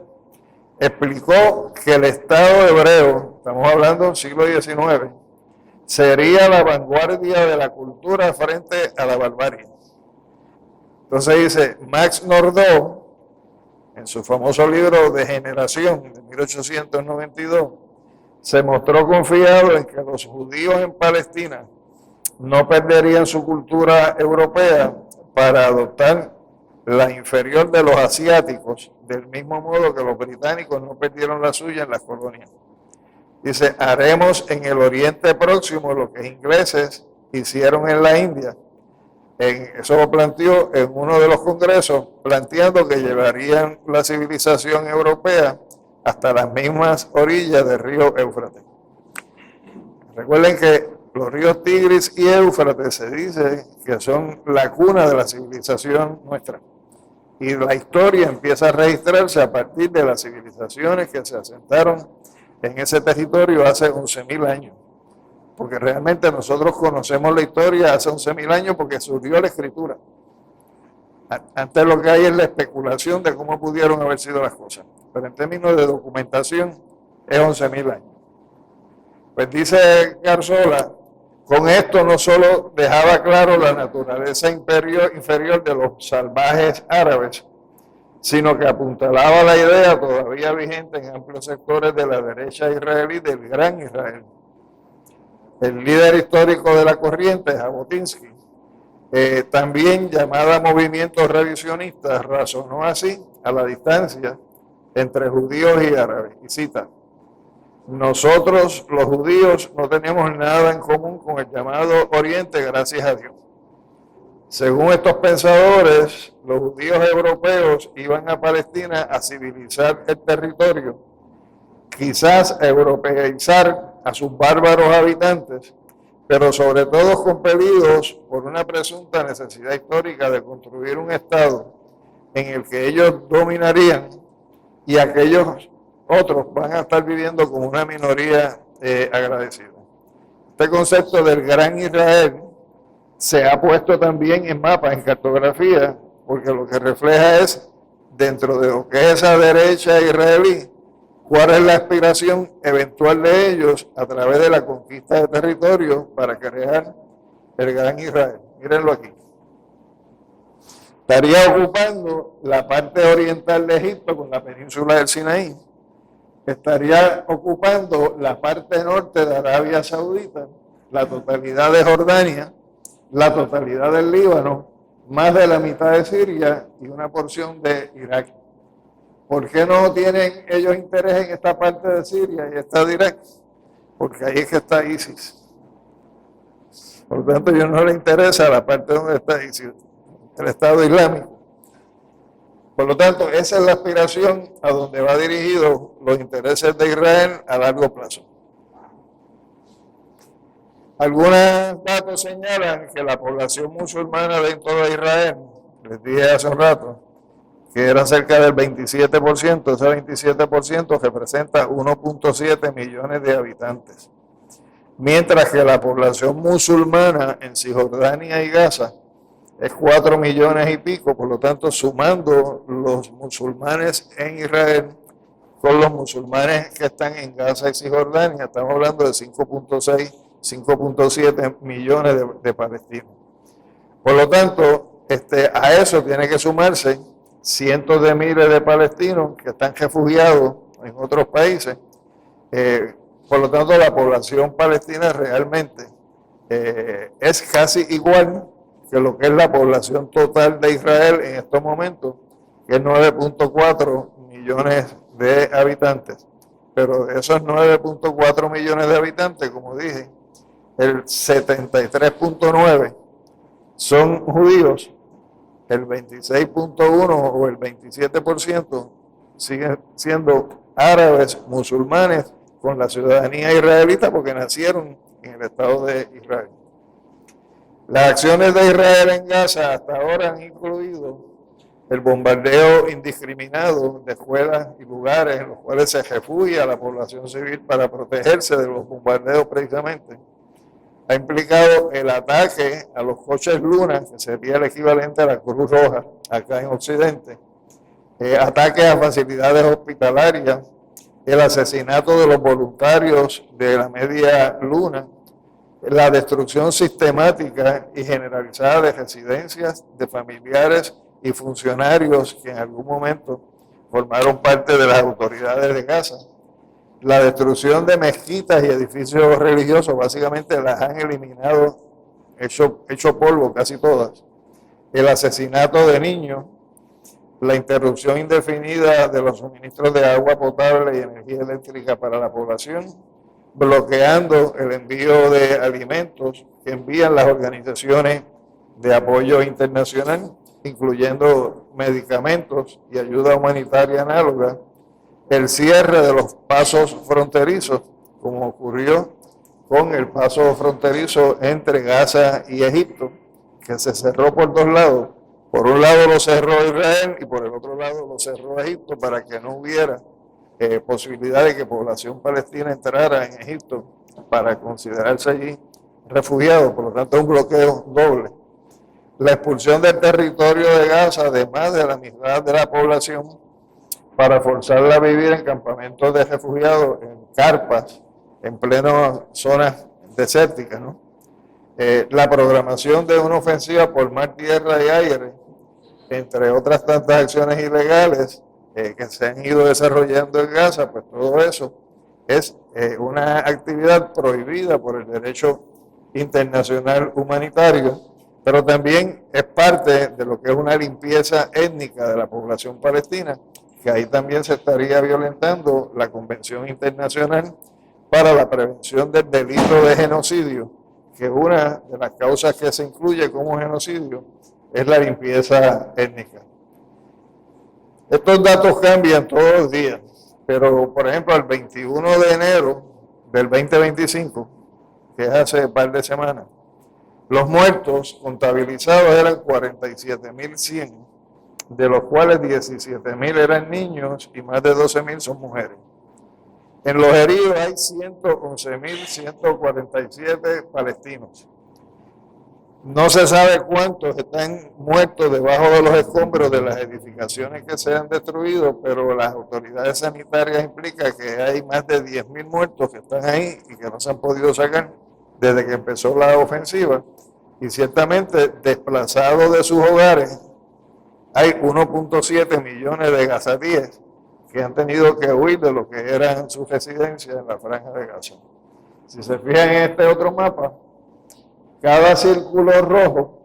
explicó que el Estado hebreo, estamos hablando del siglo XIX, sería la vanguardia de la cultura frente a la barbarie. Entonces dice, Max Nordau, en su famoso libro de Generación, de 1892, se mostró confiado en que los judíos en Palestina no perderían su cultura europea para adoptar la inferior de los asiáticos, del mismo modo que los británicos no perdieron la suya en las colonias. Dice, haremos en el Oriente Próximo lo que ingleses hicieron en la India. Eso lo planteó en uno de los congresos, planteando que llevarían la civilización europea hasta las mismas orillas del río Éufrates. Recuerden que los ríos Tigris y Éufrates se dice que son la cuna de la civilización nuestra. Y la historia empieza a registrarse a partir de las civilizaciones que se asentaron en ese territorio hace 11.000 años. Porque realmente nosotros conocemos la historia hace 11.000 años porque surgió la escritura. Antes lo que hay es la especulación de cómo pudieron haber sido las cosas. Pero en términos de documentación es 11.000 años. Pues dice Garzola, con esto no solo dejaba claro la naturaleza inferior de los salvajes árabes, sino que apuntalaba la idea todavía vigente en amplios sectores de la derecha israelí del Gran Israel. El líder histórico de la corriente, Jabotinsky, también llamada movimiento revisionista, razonó así a la distancia entre judíos y árabes. Y cita, nosotros los judíos no tenemos nada en común con el llamado Oriente, gracias a Dios. Según estos pensadores, los judíos europeos iban a Palestina a civilizar el territorio, quizás a europeizar a sus bárbaros habitantes, pero sobre todo compelidos por una presunta necesidad histórica de construir un Estado en el que ellos dominarían y aquellos otros van a estar viviendo como una minoría agradecida. Este concepto del Gran Israel se ha puesto también en mapas, en cartografía, porque lo que refleja es, dentro de lo que es esa derecha israelí, cuál es la aspiración eventual de ellos a través de la conquista de territorio para crear el Gran Israel. Mírenlo aquí. Estaría ocupando la parte oriental de Egipto con la península del Sinaí. Estaría ocupando la parte norte de Arabia Saudita, la totalidad de Jordania, la totalidad del Líbano, más de la mitad de Siria y una porción de Irak. ¿Por qué no tienen ellos interés en esta parte de Siria y esta de Irak? Porque ahí es que está ISIS. Por lo tanto, a ellos no les interesa la parte donde está ISIS, el Estado Islámico. Por lo tanto, esa es la aspiración a donde va dirigido los intereses de Israel a largo plazo. Algunos datos señalan que la población musulmana dentro de Israel, les dije hace un rato, que era cerca del 27%, ese 27% representa 1.7 millones de habitantes. Mientras que la población musulmana en Cisjordania y Gaza es 4 millones y pico, por lo tanto, sumando los musulmanes en Israel con los musulmanes que están en Gaza y Cisjordania, estamos hablando de 5.6, 5.7 millones de palestinos. Por lo tanto, a eso tiene que sumarse cientos de miles de palestinos que están refugiados en otros países. Por lo tanto, la población palestina realmente es casi igual que lo que es la población total de Israel en estos momentos, que es 9.4 millones de habitantes. Pero de esos 9.4 millones de habitantes, como dije, el 73.9 son judíos, el 26.1 o el 27% siguen siendo árabes, musulmanes, con la ciudadanía israelita porque nacieron en el Estado de Israel. Las acciones de Israel en Gaza hasta ahora han incluido el bombardeo indiscriminado de escuelas y lugares en los cuales se refugia a la población civil para protegerse de los bombardeos precisamente. Ha implicado el ataque a los coches Luna, que sería el equivalente a la Cruz Roja acá en Occidente, ataques a facilidades hospitalarias, el asesinato de los voluntarios de la Media Luna, la destrucción sistemática y generalizada de residencias de familiares y funcionarios que en algún momento formaron parte de las autoridades de Gaza. La destrucción de mezquitas y edificios religiosos, básicamente las han eliminado, hecho polvo casi todas. El asesinato de niños, la interrupción indefinida de los suministros de agua potable y energía eléctrica para la población, bloqueando el envío de alimentos que envían las organizaciones de apoyo internacional, incluyendo medicamentos y ayuda humanitaria análoga, el cierre de los pasos fronterizos, como ocurrió con el paso fronterizo entre Gaza y Egipto, que se cerró por dos lados. Por un lado lo cerró Israel y por el otro lado lo cerró Egipto para que no hubiera posibilidad de que población palestina entrara en Egipto para considerarse allí refugiados. Por lo tanto, un bloqueo doble. La expulsión del territorio de Gaza de más de la mitad de la población para forzarla a vivir en campamentos de refugiados, en carpas, en pleno zonas desérticas, ¿no? La programación de una ofensiva por mar, tierra y aire, entre otras tantas acciones ilegales que se han ido desarrollando en Gaza, pues todo eso es una actividad prohibida por el derecho internacional humanitario, pero también es parte de lo que es una limpieza étnica de la población palestina, que ahí también se estaría violentando la Convención Internacional para la Prevención del Delito de Genocidio, que una de las causas que se incluye como genocidio es la limpieza étnica. Estos datos cambian todos los días, pero por ejemplo el 21 de enero del 2025, que es hace un par de semanas, los muertos contabilizados eran 47.100, de los cuales 17.000 eran niños y más de 12.000 son mujeres. En los heridos hay 111.147 palestinos. No se sabe cuántos están muertos debajo de los escombros de las edificaciones que se han destruido, pero las autoridades sanitarias implican que hay más de 10.000 muertos que están ahí y que no se han podido sacar desde que empezó la ofensiva. Y ciertamente desplazados de sus hogares hay 1.7 millones de gazatíes que han tenido que huir de lo que eran sus residencias en la franja de Gaza. Si se fijan en este otro mapa, cada círculo rojo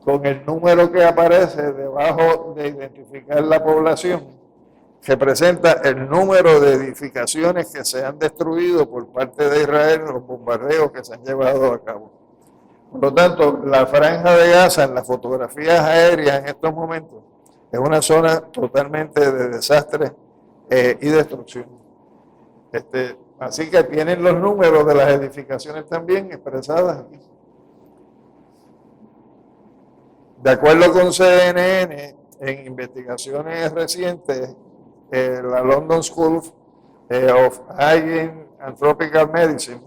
con el número que aparece debajo de identificar la población representa el número de edificaciones que se han destruido por parte de Israel en los bombardeos que se han llevado a cabo. Por lo tanto, la franja de Gaza en las fotografías aéreas en estos momentos es una zona totalmente de desastre y destrucción. Así que tienen los números de las edificaciones también expresadas aquí. De acuerdo con CNN, en investigaciones recientes, la London School of Hygiene and Tropical Medicine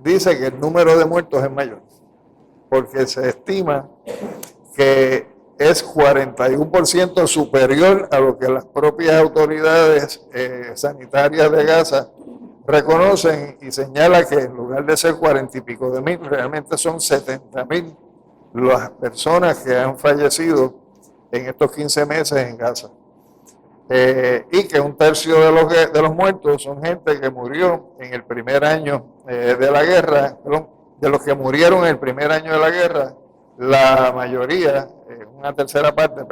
dice que el número de muertos es mayor, porque se estima que es 41% superior a lo que las propias autoridades sanitarias de Gaza reconocen, y señala que en lugar de ser 40 y pico de mil, realmente son 70.000 las personas que han fallecido en estos 15 meses en Gaza. Y que un tercio de los muertos son gente que murió en el primer año de la guerra, de los que murieron en el primer año de la guerra, la mayoría, una tercera parte,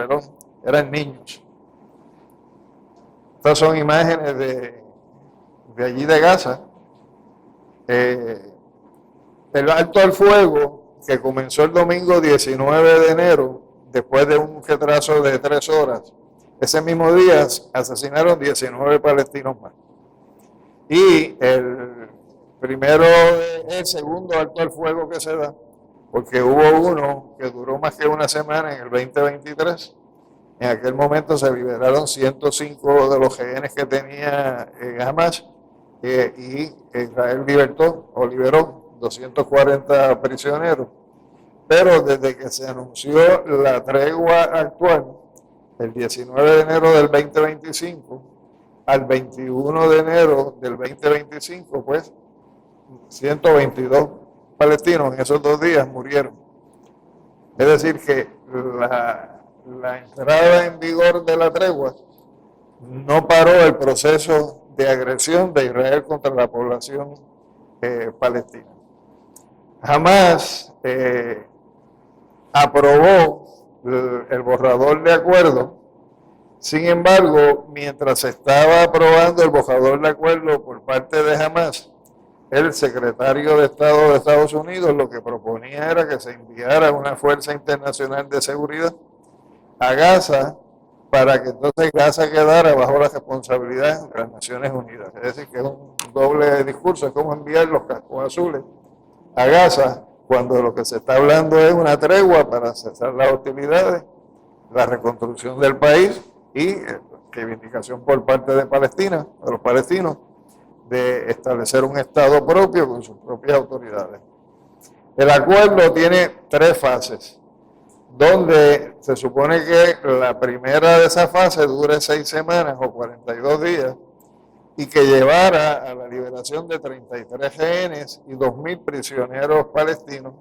eran niños. Estas son imágenes de allí de Gaza. El alto al fuego que comenzó el domingo 19 de enero, después de un retraso de 3 horas, ese mismo día asesinaron 19 palestinos más. Y el segundo alto al fuego que se da, porque hubo uno que duró más que una semana en el 2023. En aquel momento se liberaron 105 de los rehenes que tenía Hamas, y Israel liberó 240 prisioneros. Pero desde que se anunció la tregua actual, el 19 de enero del 2025 al 21 de enero del 2025, pues 122 palestinos en esos 2 días murieron. Es decir, que la entrada en vigor de la tregua no paró el proceso de agresión de Israel contra la población palestina. Jamás aprobó el borrador de acuerdo. Sin embargo, mientras se estaba aprobando el borrador de acuerdo por parte de Hamas, el secretario de Estado de Estados Unidos lo que proponía era que se enviara una fuerza internacional de seguridad a Gaza para que entonces Gaza quedara bajo la responsabilidad de las Naciones Unidas. Es decir, que es un doble discurso, es como enviar los cascos azules a Gaza cuando lo que se está hablando es una tregua para cesar las hostilidades, la reconstrucción del país y reivindicación por parte de Palestina, de los palestinos, de establecer un Estado propio con sus propias autoridades. El acuerdo tiene 3 fases, donde se supone que la primera de esas fases dure 6 semanas o 42 días, y que llevara a la liberación de 33 rehenes y 2.000 prisioneros palestinos,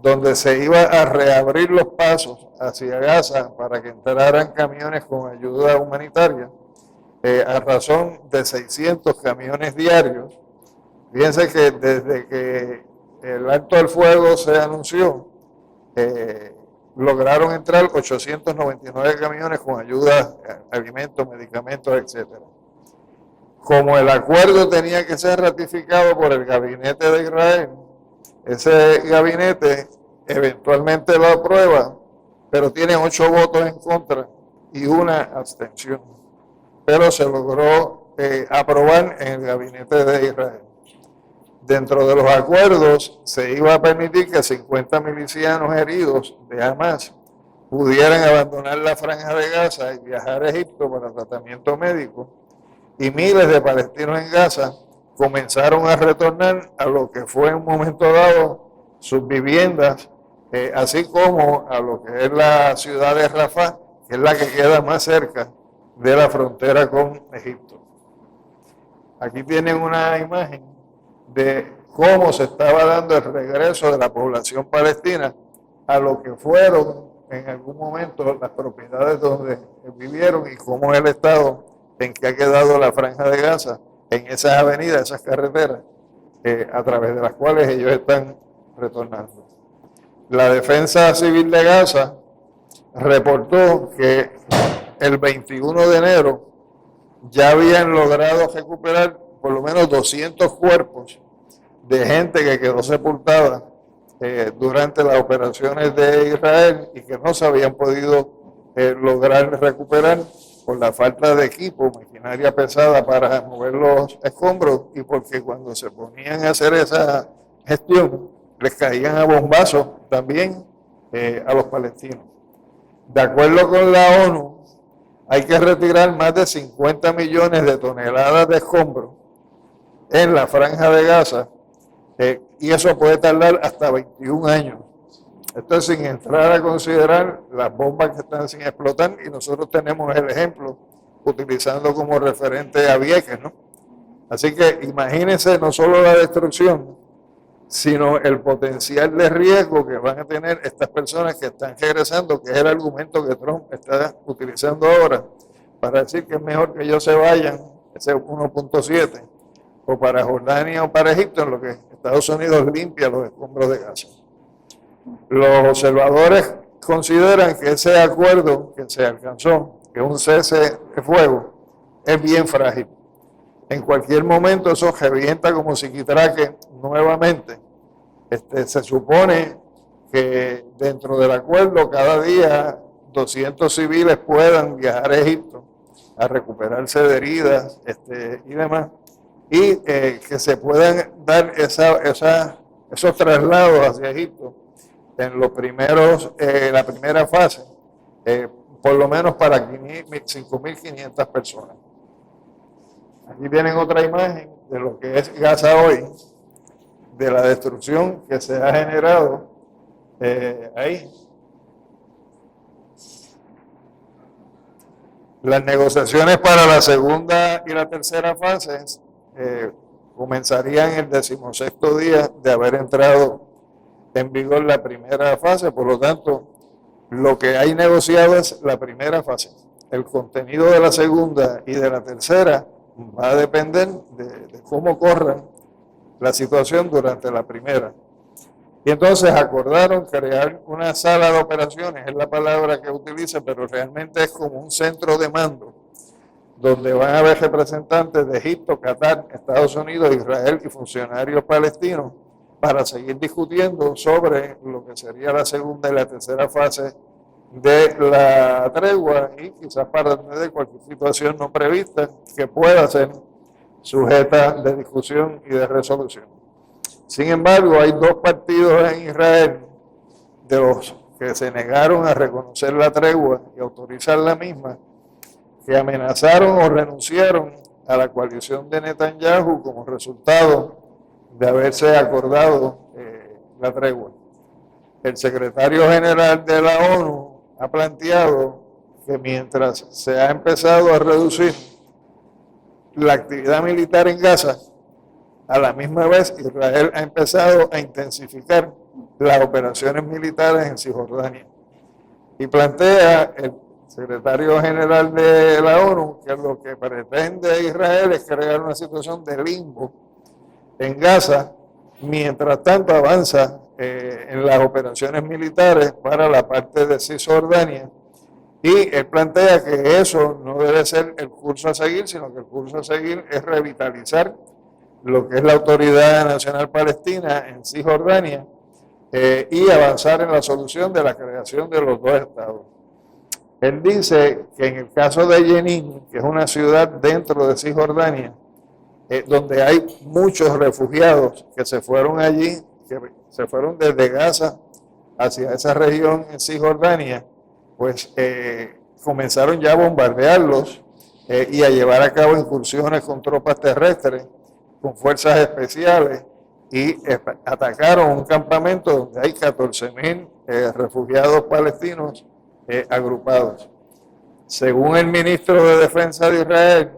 donde se iba a reabrir los pasos hacia Gaza para que entraran camiones con ayuda humanitaria, a razón de 600 camiones diarios. Fíjense que desde que el alto al fuego se anunció, lograron entrar 899 camiones con ayuda, alimentos, medicamentos, etc. Como el acuerdo tenía que ser ratificado por el gabinete de Israel, ese gabinete eventualmente lo aprueba, pero tiene 8 votos en contra y una abstención. Pero se logró aprobar en el gabinete de Israel. Dentro de los acuerdos se iba a permitir que 50 milicianos heridos de Hamas pudieran abandonar la franja de Gaza y viajar a Egipto para tratamiento médico, y miles de palestinos en Gaza comenzaron a retornar a lo que fue en un momento dado sus viviendas, así como a lo que es la ciudad de Rafah, que es la que queda más cerca de la frontera con Egipto. Aquí tienen una imagen de cómo se estaba dando el regreso de la población palestina a lo que fueron en algún momento las propiedades donde vivieron y cómo es el estado en que ha quedado la franja de Gaza, en esas avenidas, esas carreteras, a través de las cuales ellos están retornando. La Defensa Civil de Gaza reportó que el 21 de enero ya habían logrado recuperar por lo menos 200 cuerpos de gente que quedó sepultada durante las operaciones de Israel y que no se habían podido lograr recuperar por la falta de equipo, maquinaria pesada para mover los escombros, y porque cuando se ponían a hacer esa gestión les caían a bombazos también a los palestinos. De acuerdo con la ONU, hay que retirar más de 50 millones de toneladas de escombros en la franja de Gaza, y eso puede tardar hasta 21 años. Esto es sin entrar a considerar las bombas que están sin explotar, y nosotros tenemos el ejemplo utilizando como referente a Vieques, ¿no? Así que imagínense no solo la destrucción, sino el potencial de riesgo que van a tener estas personas que están regresando, que es el argumento que Trump está utilizando ahora para decir que es mejor que ellos se vayan, ese 1.7, o para Jordania o para Egipto, en lo que Estados Unidos limpia los escombros de Gaza. Los observadores consideran que ese acuerdo que se alcanzó, que es un cese de fuego, es bien frágil. En cualquier momento eso revienta como psiquitraque nuevamente. Se supone que dentro del acuerdo cada día 200 civiles puedan viajar a Egipto a recuperarse de heridas y demás, y que se puedan dar esos traslados hacia Egipto en los primeros, la primera fase, por lo menos para 5.500 personas. Aquí tienen otra imagen de lo que es Gaza hoy, de la destrucción que se ha generado ahí. Las negociaciones para la segunda y la tercera fases comenzarían el 16º día de haber entrado en vigor la primera fase. Por lo tanto, lo que hay negociado es la primera fase. El contenido de la segunda y de la tercera va a depender de cómo corra la situación durante la primera. Y entonces acordaron crear una sala de operaciones, es la palabra que utiliza, pero realmente es como un centro de mando, donde van a haber representantes de Egipto, Qatar, Estados Unidos, Israel y funcionarios palestinos para seguir discutiendo sobre lo que sería la segunda y la tercera fase de la tregua, y quizás para atender cualquier situación no prevista que pueda ser sujeta de discusión y de resolución. Sin embargo, hay 2 partidos en Israel de los que se negaron a reconocer la tregua y autorizar la misma, que amenazaron o renunciaron a la coalición de Netanyahu como resultado de haberse acordado la tregua. El secretario general de la ONU ha planteado que mientras se ha empezado a reducir la actividad militar en Gaza, a la misma vez Israel ha empezado a intensificar las operaciones militares en Cisjordania. Y plantea el secretario general de la ONU que lo que pretende Israel es crear una situación de limbo en Gaza, mientras tanto avanza en las operaciones militares para la parte de Cisjordania. Y él plantea que eso no debe ser el curso a seguir, sino que el curso a seguir es revitalizar lo que es la Autoridad Nacional Palestina en Cisjordania y avanzar en la solución de la creación de los dos estados. Él dice que en el caso de Jenin, que es una ciudad dentro de Cisjordania, donde hay muchos refugiados que se fueron allí, que se fueron desde Gaza hacia esa región en Cisjordania, pues comenzaron ya a bombardearlos y a llevar a cabo incursiones con tropas terrestres, con fuerzas especiales, y atacaron un campamento donde hay 14.000 refugiados palestinos agrupados. Según el ministro de Defensa de Israel,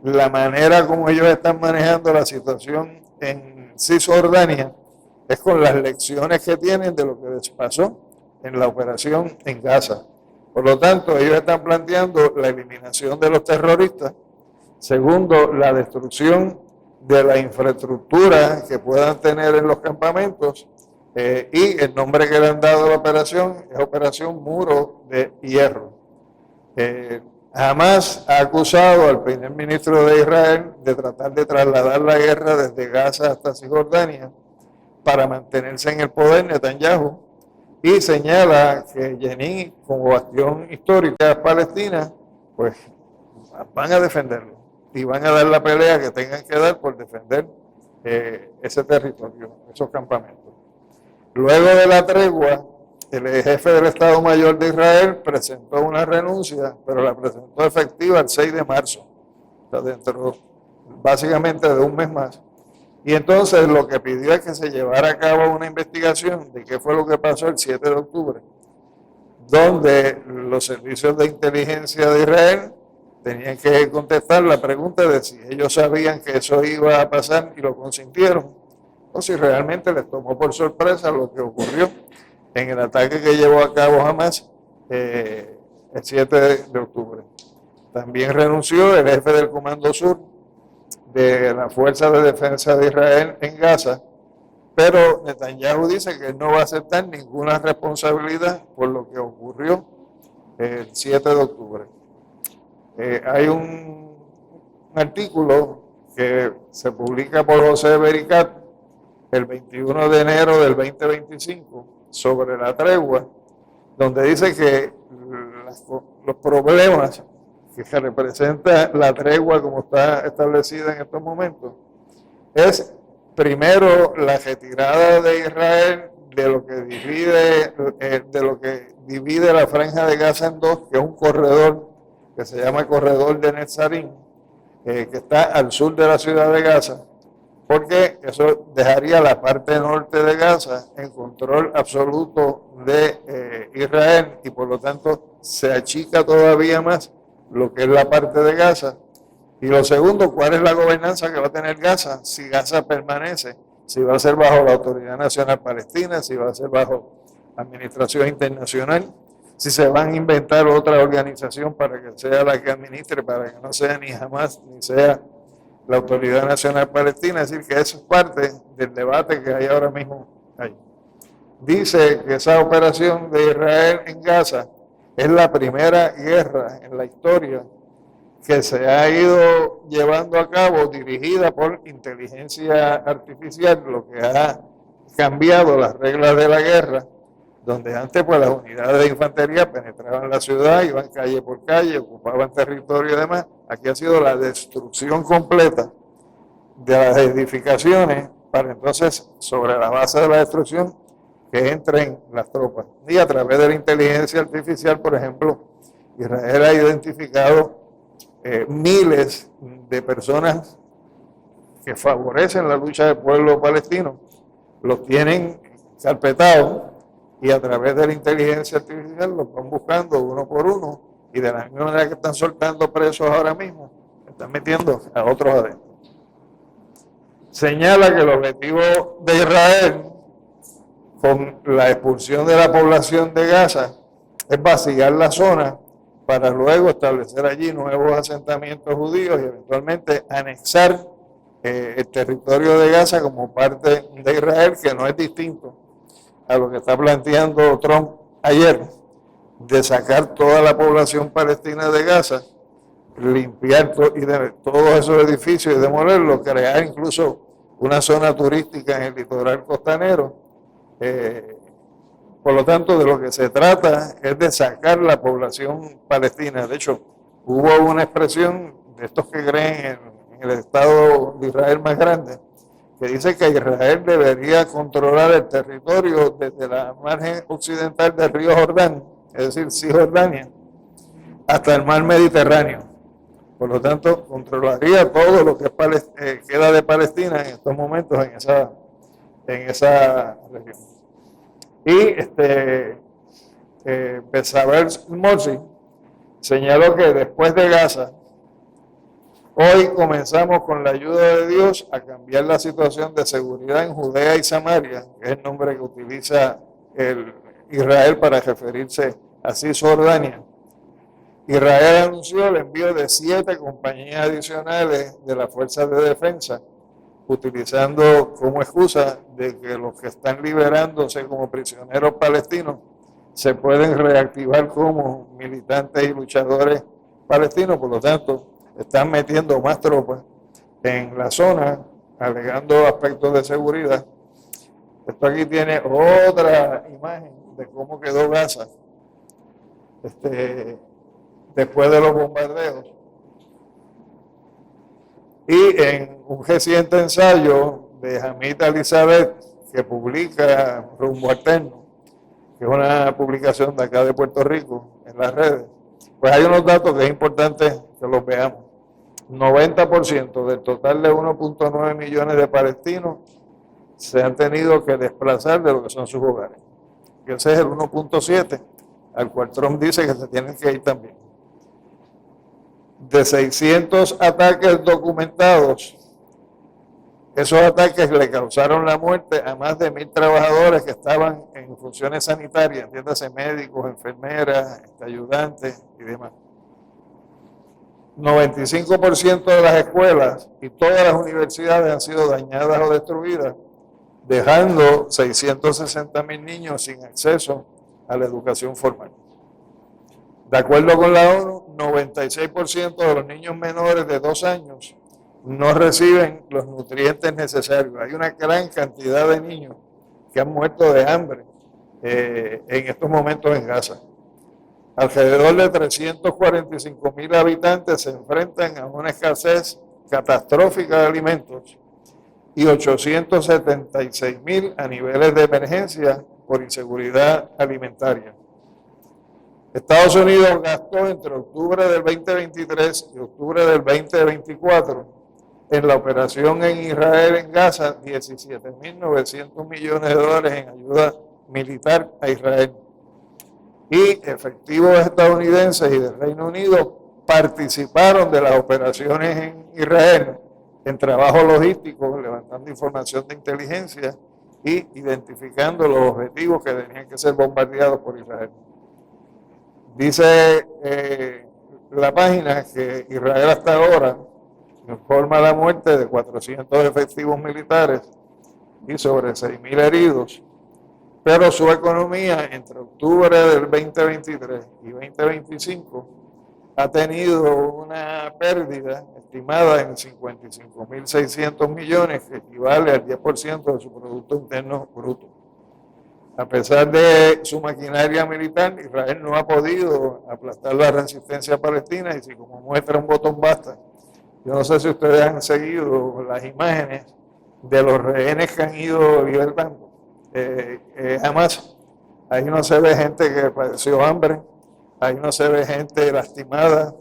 la manera como ellos están manejando la situación en Cisjordania es con las lecciones que tienen de lo que les pasó en la operación en Gaza. Por lo tanto, ellos están planteando la eliminación de los terroristas. Segundo, la destrucción de la infraestructura que puedan tener en los campamentos. Y el nombre que le han dado a la operación es Operación Muro de Hierro. Jamás ha acusado al primer ministro de Israel de tratar de trasladar la guerra desde Gaza hasta Cisjordania para mantenerse en el poder, Netanyahu, y señala que Jenin, como bastión histórica palestina, pues van a defenderlo y van a dar la pelea que tengan que dar por defender ese territorio, esos campamentos. Luego de la tregua, el jefe del Estado Mayor de Israel presentó una renuncia, pero la presentó efectiva el 6 de marzo, o sea, dentro básicamente de un mes más. Y entonces lo que pidió es que se llevara a cabo una investigación de qué fue lo que pasó el 7 de octubre, donde los servicios de inteligencia de Israel tenían que contestar la pregunta de si ellos sabían que eso iba a pasar y lo consintieron, o si realmente les tomó por sorpresa lo que ocurrió en el ataque que llevó a cabo Hamas el 7 de octubre. También renunció el jefe del Comando Sur de la Fuerza de Defensa de Israel en Gaza, pero Netanyahu dice que no va a aceptar ninguna responsabilidad por lo que ocurrió el 7 de octubre. Hay un artículo que se publica por José Bericat el 21 de enero del 2025 sobre la tregua, donde dice que los problemas que representa la tregua como está establecida en estos momentos es primero la retirada de Israel de lo que divide la franja de Gaza en dos, que es un corredor que se llama corredor de Netzarim, que está al sur de la ciudad de Gaza, porque eso dejaría la parte norte de Gaza en control absoluto de Israel y por lo tanto se achica todavía más lo que es la parte de Gaza. Y lo segundo, ¿cuál es la gobernanza que va a tener Gaza? Si Gaza permanece, si va a ser bajo la Autoridad Nacional Palestina, si va a ser bajo administración internacional, si se van a inventar otra organización para que sea la que administre, para que no sea ni Hamas ni sea la Autoridad Nacional Palestina. Es decir, que eso es parte del debate que hay ahora mismo ahí. Dice que esa operación de Israel en Gaza es la primera guerra en la historia que se ha ido llevando a cabo dirigida por inteligencia artificial, lo que ha cambiado las reglas de la guerra, donde antes pues las unidades de infantería penetraban la ciudad, iban calle por calle, ocupaban territorio y demás. Aquí ha sido la destrucción completa de las edificaciones para entonces, sobre la base de la destrucción, que entren las tropas. Y a través de la inteligencia artificial, por ejemplo, Israel ha identificado miles de personas que favorecen la lucha del pueblo palestino, los tienen carpetados y a través de la inteligencia artificial los van buscando uno por uno y de la misma manera que están soltando presos ahora mismo, están metiendo a otros adentro. Señala que el objetivo de Israel con la expulsión de la población de Gaza es vaciar la zona para luego establecer allí nuevos asentamientos judíos y eventualmente anexar el territorio de Gaza como parte de Israel, que no es distinto a lo que está planteando Trump ayer, de sacar toda la población palestina de Gaza, limpiar todos esos edificios y demolerlos, crear incluso una zona turística en el litoral costanero. Por lo tanto, de lo que se trata es de sacar la población palestina. De hecho, hubo una expresión de estos que creen en el Estado de Israel más grande, que dice que Israel debería controlar el territorio desde la margen occidental del río Jordán, es decir, Cisjordania, hasta el mar Mediterráneo. Por lo tanto, controlaría todo lo que queda de Palestina en estos momentos en esa región. Y Bezalel Morsi señaló que después de Gaza, hoy comenzamos con la ayuda de Dios a cambiar la situación de seguridad en Judea y Samaria, que es el nombre que utiliza Israel para referirse a Cisjordania. Israel anunció el envío de 7 compañías adicionales de las fuerzas de defensa, utilizando como excusa de que los que están liberándose como prisioneros palestinos se pueden reactivar como militantes y luchadores palestinos. Por lo tanto, están metiendo más tropas en la zona, alegando aspectos de seguridad. Esto aquí tiene otra imagen de cómo quedó Gaza después de los bombardeos. Y en un reciente ensayo de Hamid Elizabeth, que publica Rumbo Alterno, que es una publicación de acá de Puerto Rico en las redes, pues hay unos datos que es importante que los veamos. 90% del total de 1.9 millones de palestinos se han tenido que desplazar de lo que son sus hogares. Y ese es el 1.7, al cual Trump dice que se tienen que ir también. De 600 ataques documentados, esos ataques le causaron la muerte a más de 1,000 trabajadores que estaban en funciones sanitarias, entiéndase médicos, enfermeras, ayudantes y demás. 95% de las escuelas y todas las universidades han sido dañadas o destruidas, dejando 660,000 niños sin acceso a la educación formal. De acuerdo con la ONU, 96% de los niños menores de 2 años no reciben los nutrientes necesarios. Hay una gran cantidad de niños que han muerto de hambre en estos momentos en Gaza. Alrededor de 345,000 habitantes se enfrentan a una escasez catastrófica de alimentos y 876,000 a niveles de emergencia por inseguridad alimentaria. Estados Unidos gastó entre octubre del 2023 y octubre del 2024 en la operación en Israel en Gaza 17.900 millones de dólares en ayuda militar a Israel. Y efectivos estadounidenses y del Reino Unido participaron de las operaciones en Israel en trabajo logístico, levantando información de inteligencia y identificando los objetivos que tenían que ser bombardeados por Israel. Dice la página que Israel hasta ahora informa la muerte de 400 efectivos militares y sobre 6,000 heridos, pero su economía entre octubre del 2023 y 2025 ha tenido una pérdida estimada en 55.600 millones, que equivale al 10% de su Producto Interno Bruto. A pesar de su maquinaria militar, Israel no ha podido aplastar la resistencia palestina, y si como muestra un botón basta, yo no sé si ustedes han seguido las imágenes de los rehenes que han ido libertando. Además, ahí no se ve gente que padeció hambre, ahí no se ve gente lastimada,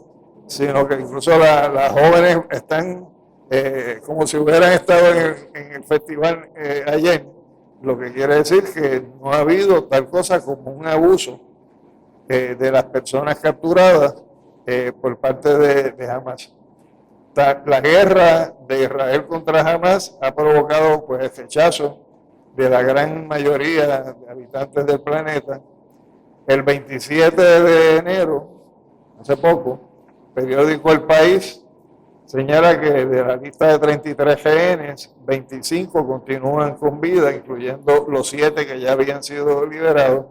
sino que incluso las jóvenes están como si hubieran estado en el festival ayer, lo que quiere decir que no ha habido tal cosa como un abuso de las personas capturadas por parte de Hamas. La guerra de Israel contra Hamas ha provocado pues, el rechazo de la gran mayoría de habitantes del planeta. El 27 de enero, hace poco, el periódico El País señala que de la lista de 33 rehenes, 25 continúan con vida, incluyendo los 7 que ya habían sido liberados,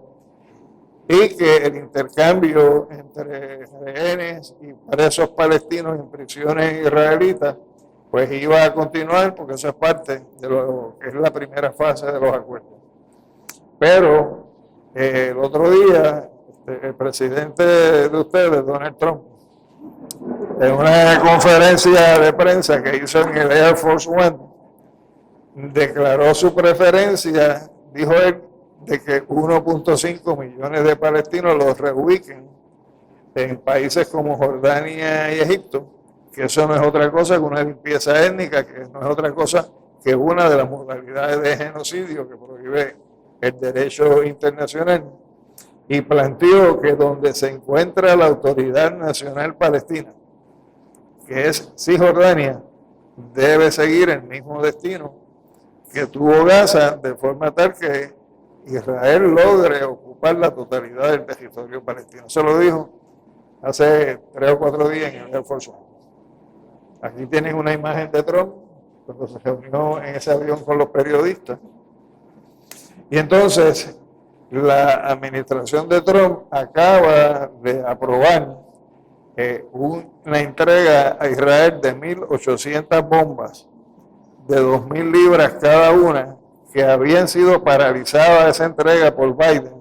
y que el intercambio entre rehenes y presos palestinos en prisiones israelitas pues iba a continuar, porque eso es parte de lo que es la primera fase de los acuerdos. Pero el otro día el presidente de ustedes, Donald Trump, en una conferencia de prensa que hizo en el Air Force One, declaró su preferencia, dijo él, de que 1.5 millones de palestinos los reubiquen en países como Jordania y Egipto, que eso no es otra cosa que una limpieza étnica, que no es otra cosa que una de las modalidades de genocidio que prohíbe el derecho internacional, y planteó que donde se encuentra la Autoridad Nacional Palestina, que es Cisjordania, debe seguir el mismo destino que tuvo Gaza, de forma tal que Israel logre ocupar la totalidad del territorio palestino. Eso lo dijo hace 3 o 4 días en el Air Force One. Aquí tienen una imagen de Trump cuando se reunió en ese avión con los periodistas. Y entonces la administración de Trump acaba de aprobar una entrega a Israel de 1.800 bombas de 2.000 libras cada una, que habían sido paralizadas esa entrega por Biden.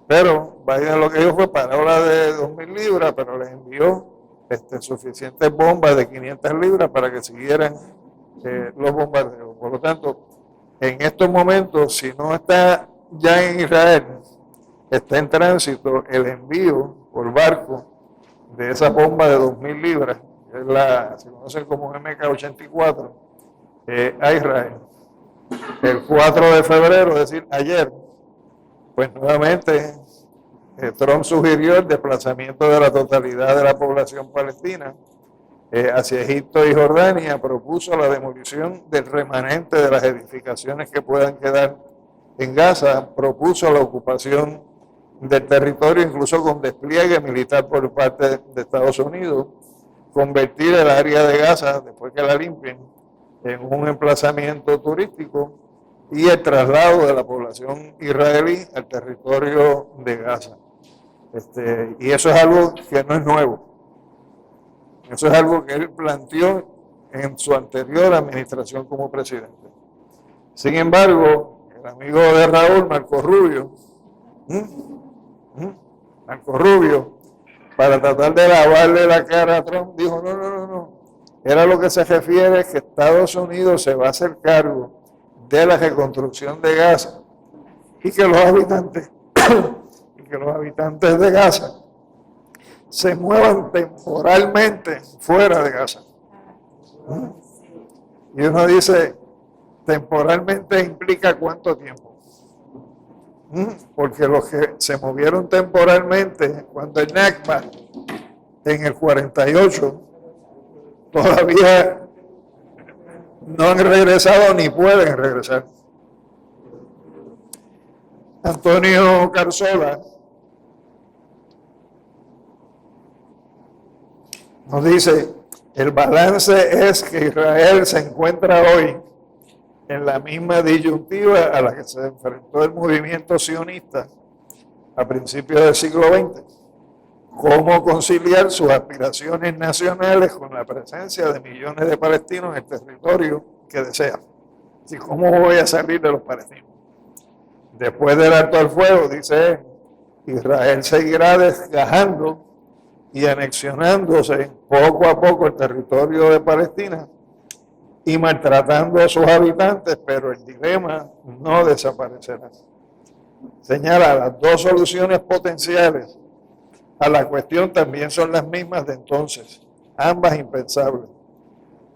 Pero Biden lo que dijo fue parábola de 2.000 libras, pero les envió suficientes bombas de 500 libras para que siguieran los bombardeos. Por lo tanto, en estos momentos, si no está ya en Israel, está en tránsito el envío por barco de esa bomba de 2.000 libras, que es se conoce como MK-84, a Israel. El 4 de febrero, es decir, ayer, pues nuevamente Trump sugirió el desplazamiento de la totalidad de la población palestina hacia Egipto y Jordania, propuso la demolición del remanente de las edificaciones que puedan quedar en Gaza, propuso la ocupación del territorio, incluso con despliegue militar por parte de Estados Unidos, convertir el área de Gaza, después que la limpien, en un emplazamiento turístico, y el traslado de la población israelí al territorio de Gaza. Y eso es algo que no es nuevo. Eso es algo que él planteó en su anterior administración como presidente. Sin embargo, el amigo de Raúl, Marco Rubio, para tratar de lavarle la cara a Trump, dijo, no. Era lo que se refiere que Estados Unidos se va a hacer cargo de la reconstrucción de Gaza y que los habitantes de Gaza se muevan temporalmente fuera de Gaza. Y uno dice, temporalmente implica cuánto tiempo. Porque los que se movieron temporalmente cuando el Nakba en el 48 todavía no han regresado ni pueden regresar. Antonio Carzola nos dice, el balance es que Israel se encuentra hoy en la misma disyuntiva a la que se enfrentó el movimiento sionista a principios del siglo XX. ¿Cómo conciliar sus aspiraciones nacionales con la presencia de millones de palestinos en el territorio que desean? ¿Y cómo voy a salir de los palestinos? Después del alto al fuego, dice él, Israel seguirá desgajando y anexionándose poco a poco el territorio de Palestina y maltratando a sus habitantes, pero el dilema no desaparecerá. Señala, las dos soluciones potenciales a la cuestión también son las mismas de entonces, ambas impensables.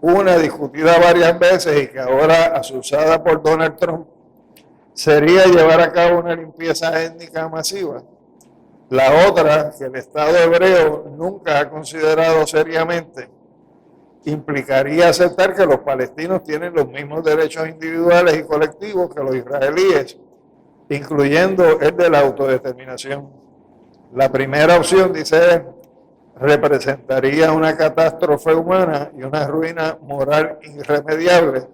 Una discutida varias veces y que ahora asusada por Donald Trump sería llevar a cabo una limpieza étnica masiva. La otra, que el Estado hebreo nunca ha considerado seriamente, implicaría aceptar que los palestinos tienen los mismos derechos individuales y colectivos que los israelíes, incluyendo el de la autodeterminación. La primera opción, dice, representaría una catástrofe humana y una ruina moral irremediable.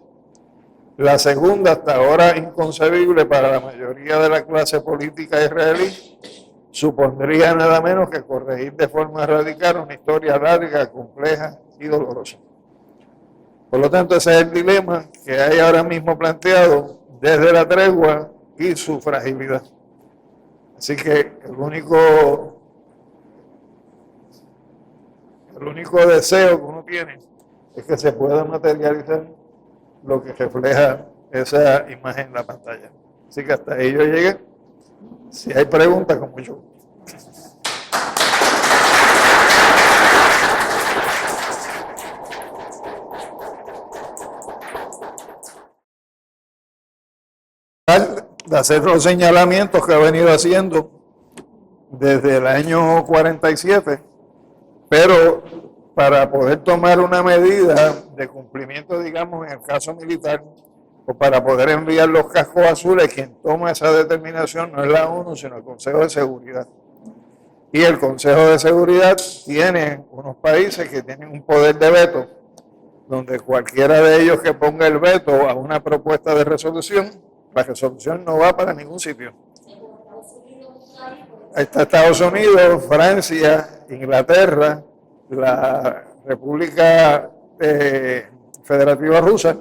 La segunda, hasta ahora inconcebible para la mayoría de la clase política israelí, supondría nada menos que corregir de forma radical una historia larga, compleja y dolorosa. Por lo tanto, ese es el dilema que hay ahora mismo planteado desde la tregua y su fragilidad. Así que el único deseo que uno tiene es que se pueda materializar lo que refleja esa imagen en la pantalla. Así que hasta ahí yo llegué. Si hay preguntas, con mucho gusto. De hacer los señalamientos que ha venido haciendo desde el año 47, pero para poder tomar una medida de cumplimiento, digamos, en el caso militar, o para poder enviar los cascos azules, quien toma esa determinación no es la ONU, sino el Consejo de Seguridad. Y el Consejo de Seguridad tiene unos países que tienen un poder de veto, donde cualquiera de ellos que ponga el veto a una propuesta de resolución, la resolución no va para ningún sitio. Ahí está Estados Unidos, Francia, Inglaterra, la República Federativa Rusa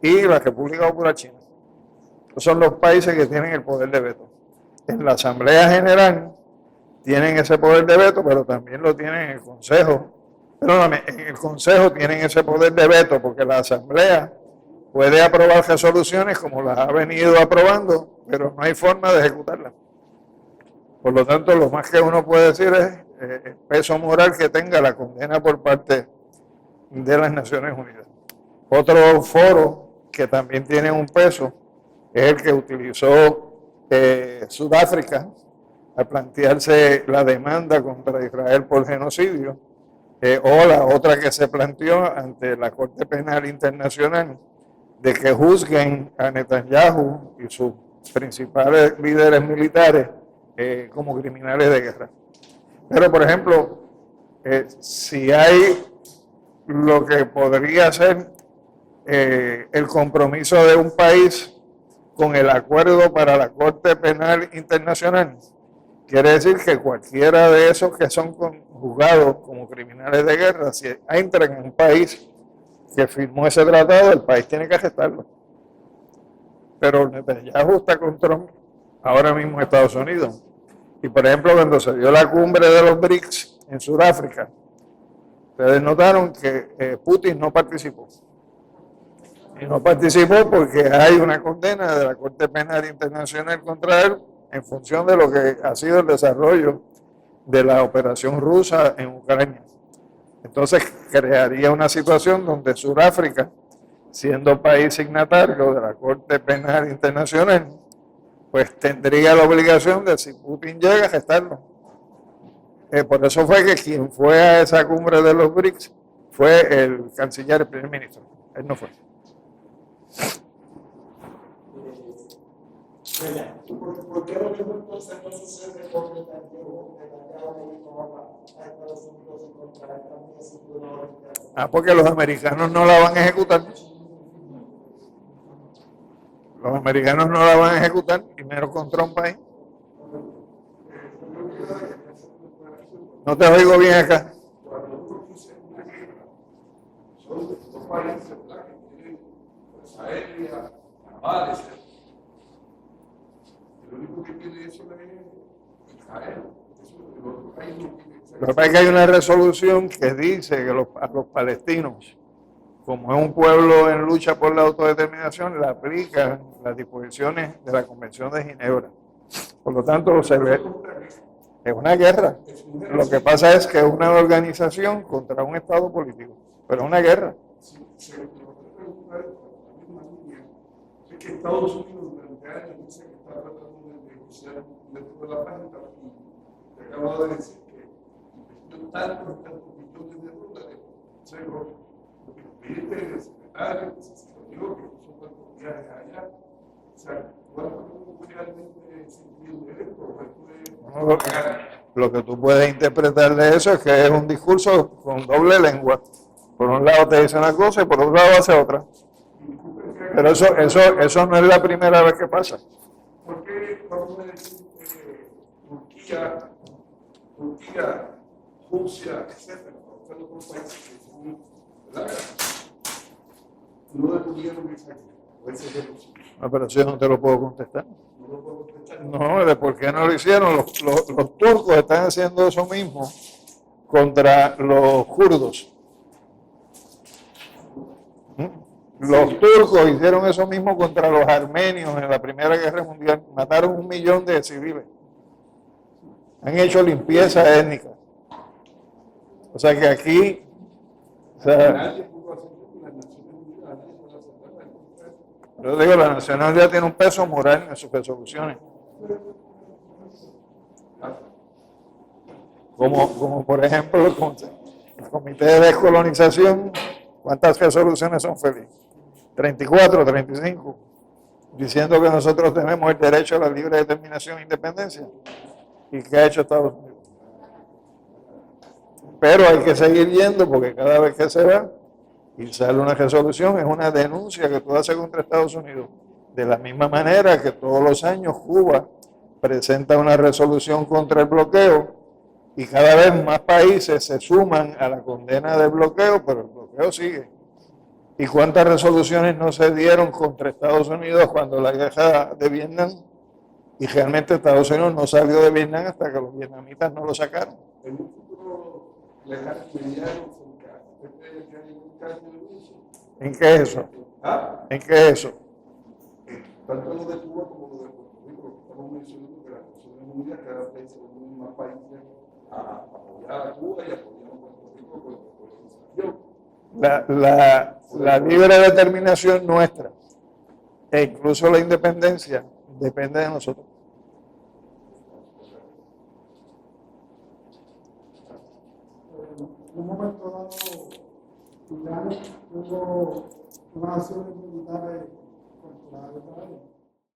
y la República Popular China. Esos son los países que tienen el poder de veto. En la Asamblea General tienen ese poder de veto, pero también lo tienen en el Consejo. Perdóname, en el Consejo tienen ese poder de veto porque la Asamblea puede aprobar resoluciones como las ha venido aprobando, pero no hay forma de ejecutarlas. Por lo tanto, lo más que uno puede decir es el peso moral que tenga la condena por parte de las Naciones Unidas. Otro foro que también tiene un peso es el que utilizó Sudáfrica al plantearse la demanda contra Israel por genocidio, o la otra que se planteó ante la Corte Penal Internacional de que juzguen a Netanyahu y sus principales líderes militares como criminales de guerra. Pero, por ejemplo, si hay lo que podría ser el compromiso de un país con el acuerdo para la Corte Penal Internacional, quiere decir que cualquiera de esos que son juzgados como criminales de guerra, si entran en un país que firmó ese tratado, el país tiene que aceptarlo. Pero Netanyahu está con Trump ahora mismo en Estados Unidos. Y por ejemplo, cuando se dio la cumbre de los BRICS en Sudáfrica, ustedes notaron que Putin no participó. Y no participó porque hay una condena de la Corte Penal Internacional contra él en función de lo que ha sido el desarrollo de la operación rusa en Ucrania. Entonces crearía una situación donde Sudáfrica, siendo país signatario de la Corte Penal Internacional, pues tendría la obligación de, si Putin llega, a gestarlo. Por eso fue que quien fue a esa cumbre de los BRICS fue el canciller, el primer ministro. Él no fue. ¿Por qué lo mismo entonces no sucede con Netanyahu a Estados Unidos y contra el cambio de cinturón? Porque los americanos no la van a ejecutar. Los americanos no la van a ejecutar, primero con Trump ahí. No te oigo bien acá. Son dos países que tienen fuerza aérea, navales. El único que tiene eso es Israel. Lo que pasa es que hay una resolución que dice que a los palestinos, como es un pueblo en lucha por la autodeterminación, le aplican las disposiciones de la Convención de Ginebra. Por lo tanto, se ve, es una guerra. Lo que pasa es que es una organización contra un Estado político, pero es una guerra. Es que Estados Unidos durante años dice que está tratando de negociar dentro de la página y te acabo de decir que invirtió tantos millones de dólares, viste el secretario, que se lo digo, que puso cuántos viajes allá. O sea, ¿cuánto realmente sentido de esto? Lo que tú puedes interpretar de eso es que es un discurso con doble lengua. Por un lado te dice una cosa y por otro lado hace otra. Pero eso no es la primera vez que pasa. ¿Por qué vamos a decir Turquía, Rusia, etcétera? Son otros países que son, ¿verdad? No detuvieron esa genocidio. No, pero eso no te lo puedo contestar. No lo puedo contestar. No, de por qué no lo hicieron. Los turcos están haciendo eso mismo contra los kurdos. Los turcos hicieron eso mismo contra los armenios en la Primera Guerra Mundial. Mataron 1 millón de civiles. Han hecho limpieza étnica. O sea que aquí... O sea, Nadie pudo hacer las Naciones Unidas, nadie pudo hacer nada. yo digo, la Naciones Unidas tiene un peso moral en sus resoluciones. Como por ejemplo el Comité de Descolonización, ¿cuántas resoluciones son felices? 34, 35, diciendo que nosotros tenemos el derecho a la libre determinación e independencia. ¿Y qué ha hecho Estados Unidos? Pero hay que seguir yendo porque cada vez que se va y sale una resolución es una denuncia que tú haces contra Estados Unidos. De la misma manera que todos los años Cuba presenta una resolución contra el bloqueo y cada vez más países se suman a la condena del bloqueo, pero el bloqueo sigue. ¿Y cuántas resoluciones no se dieron contra Estados Unidos cuando la guerra de Vietnam? Y realmente Estados Unidos no salió de Vietnam hasta que los vietnamitas no lo sacaron. En un futuro lejano, mediano, cercano, ¿usted que hay un caso de eso? ¿En qué es eso? ¿Ah? ¿En qué es eso? Tanto lo de Cuba como lo de Puerto Rico, lo que estamos mencionando que las Naciones Unidas cada vez se unen más países a apoyar a Cuba y apoyar a Puerto Rico con la colonización. La libre determinación nuestra e incluso la independencia depende de nosotros. En un momento dado, Irán tuvo unas acciones militares contra Israel.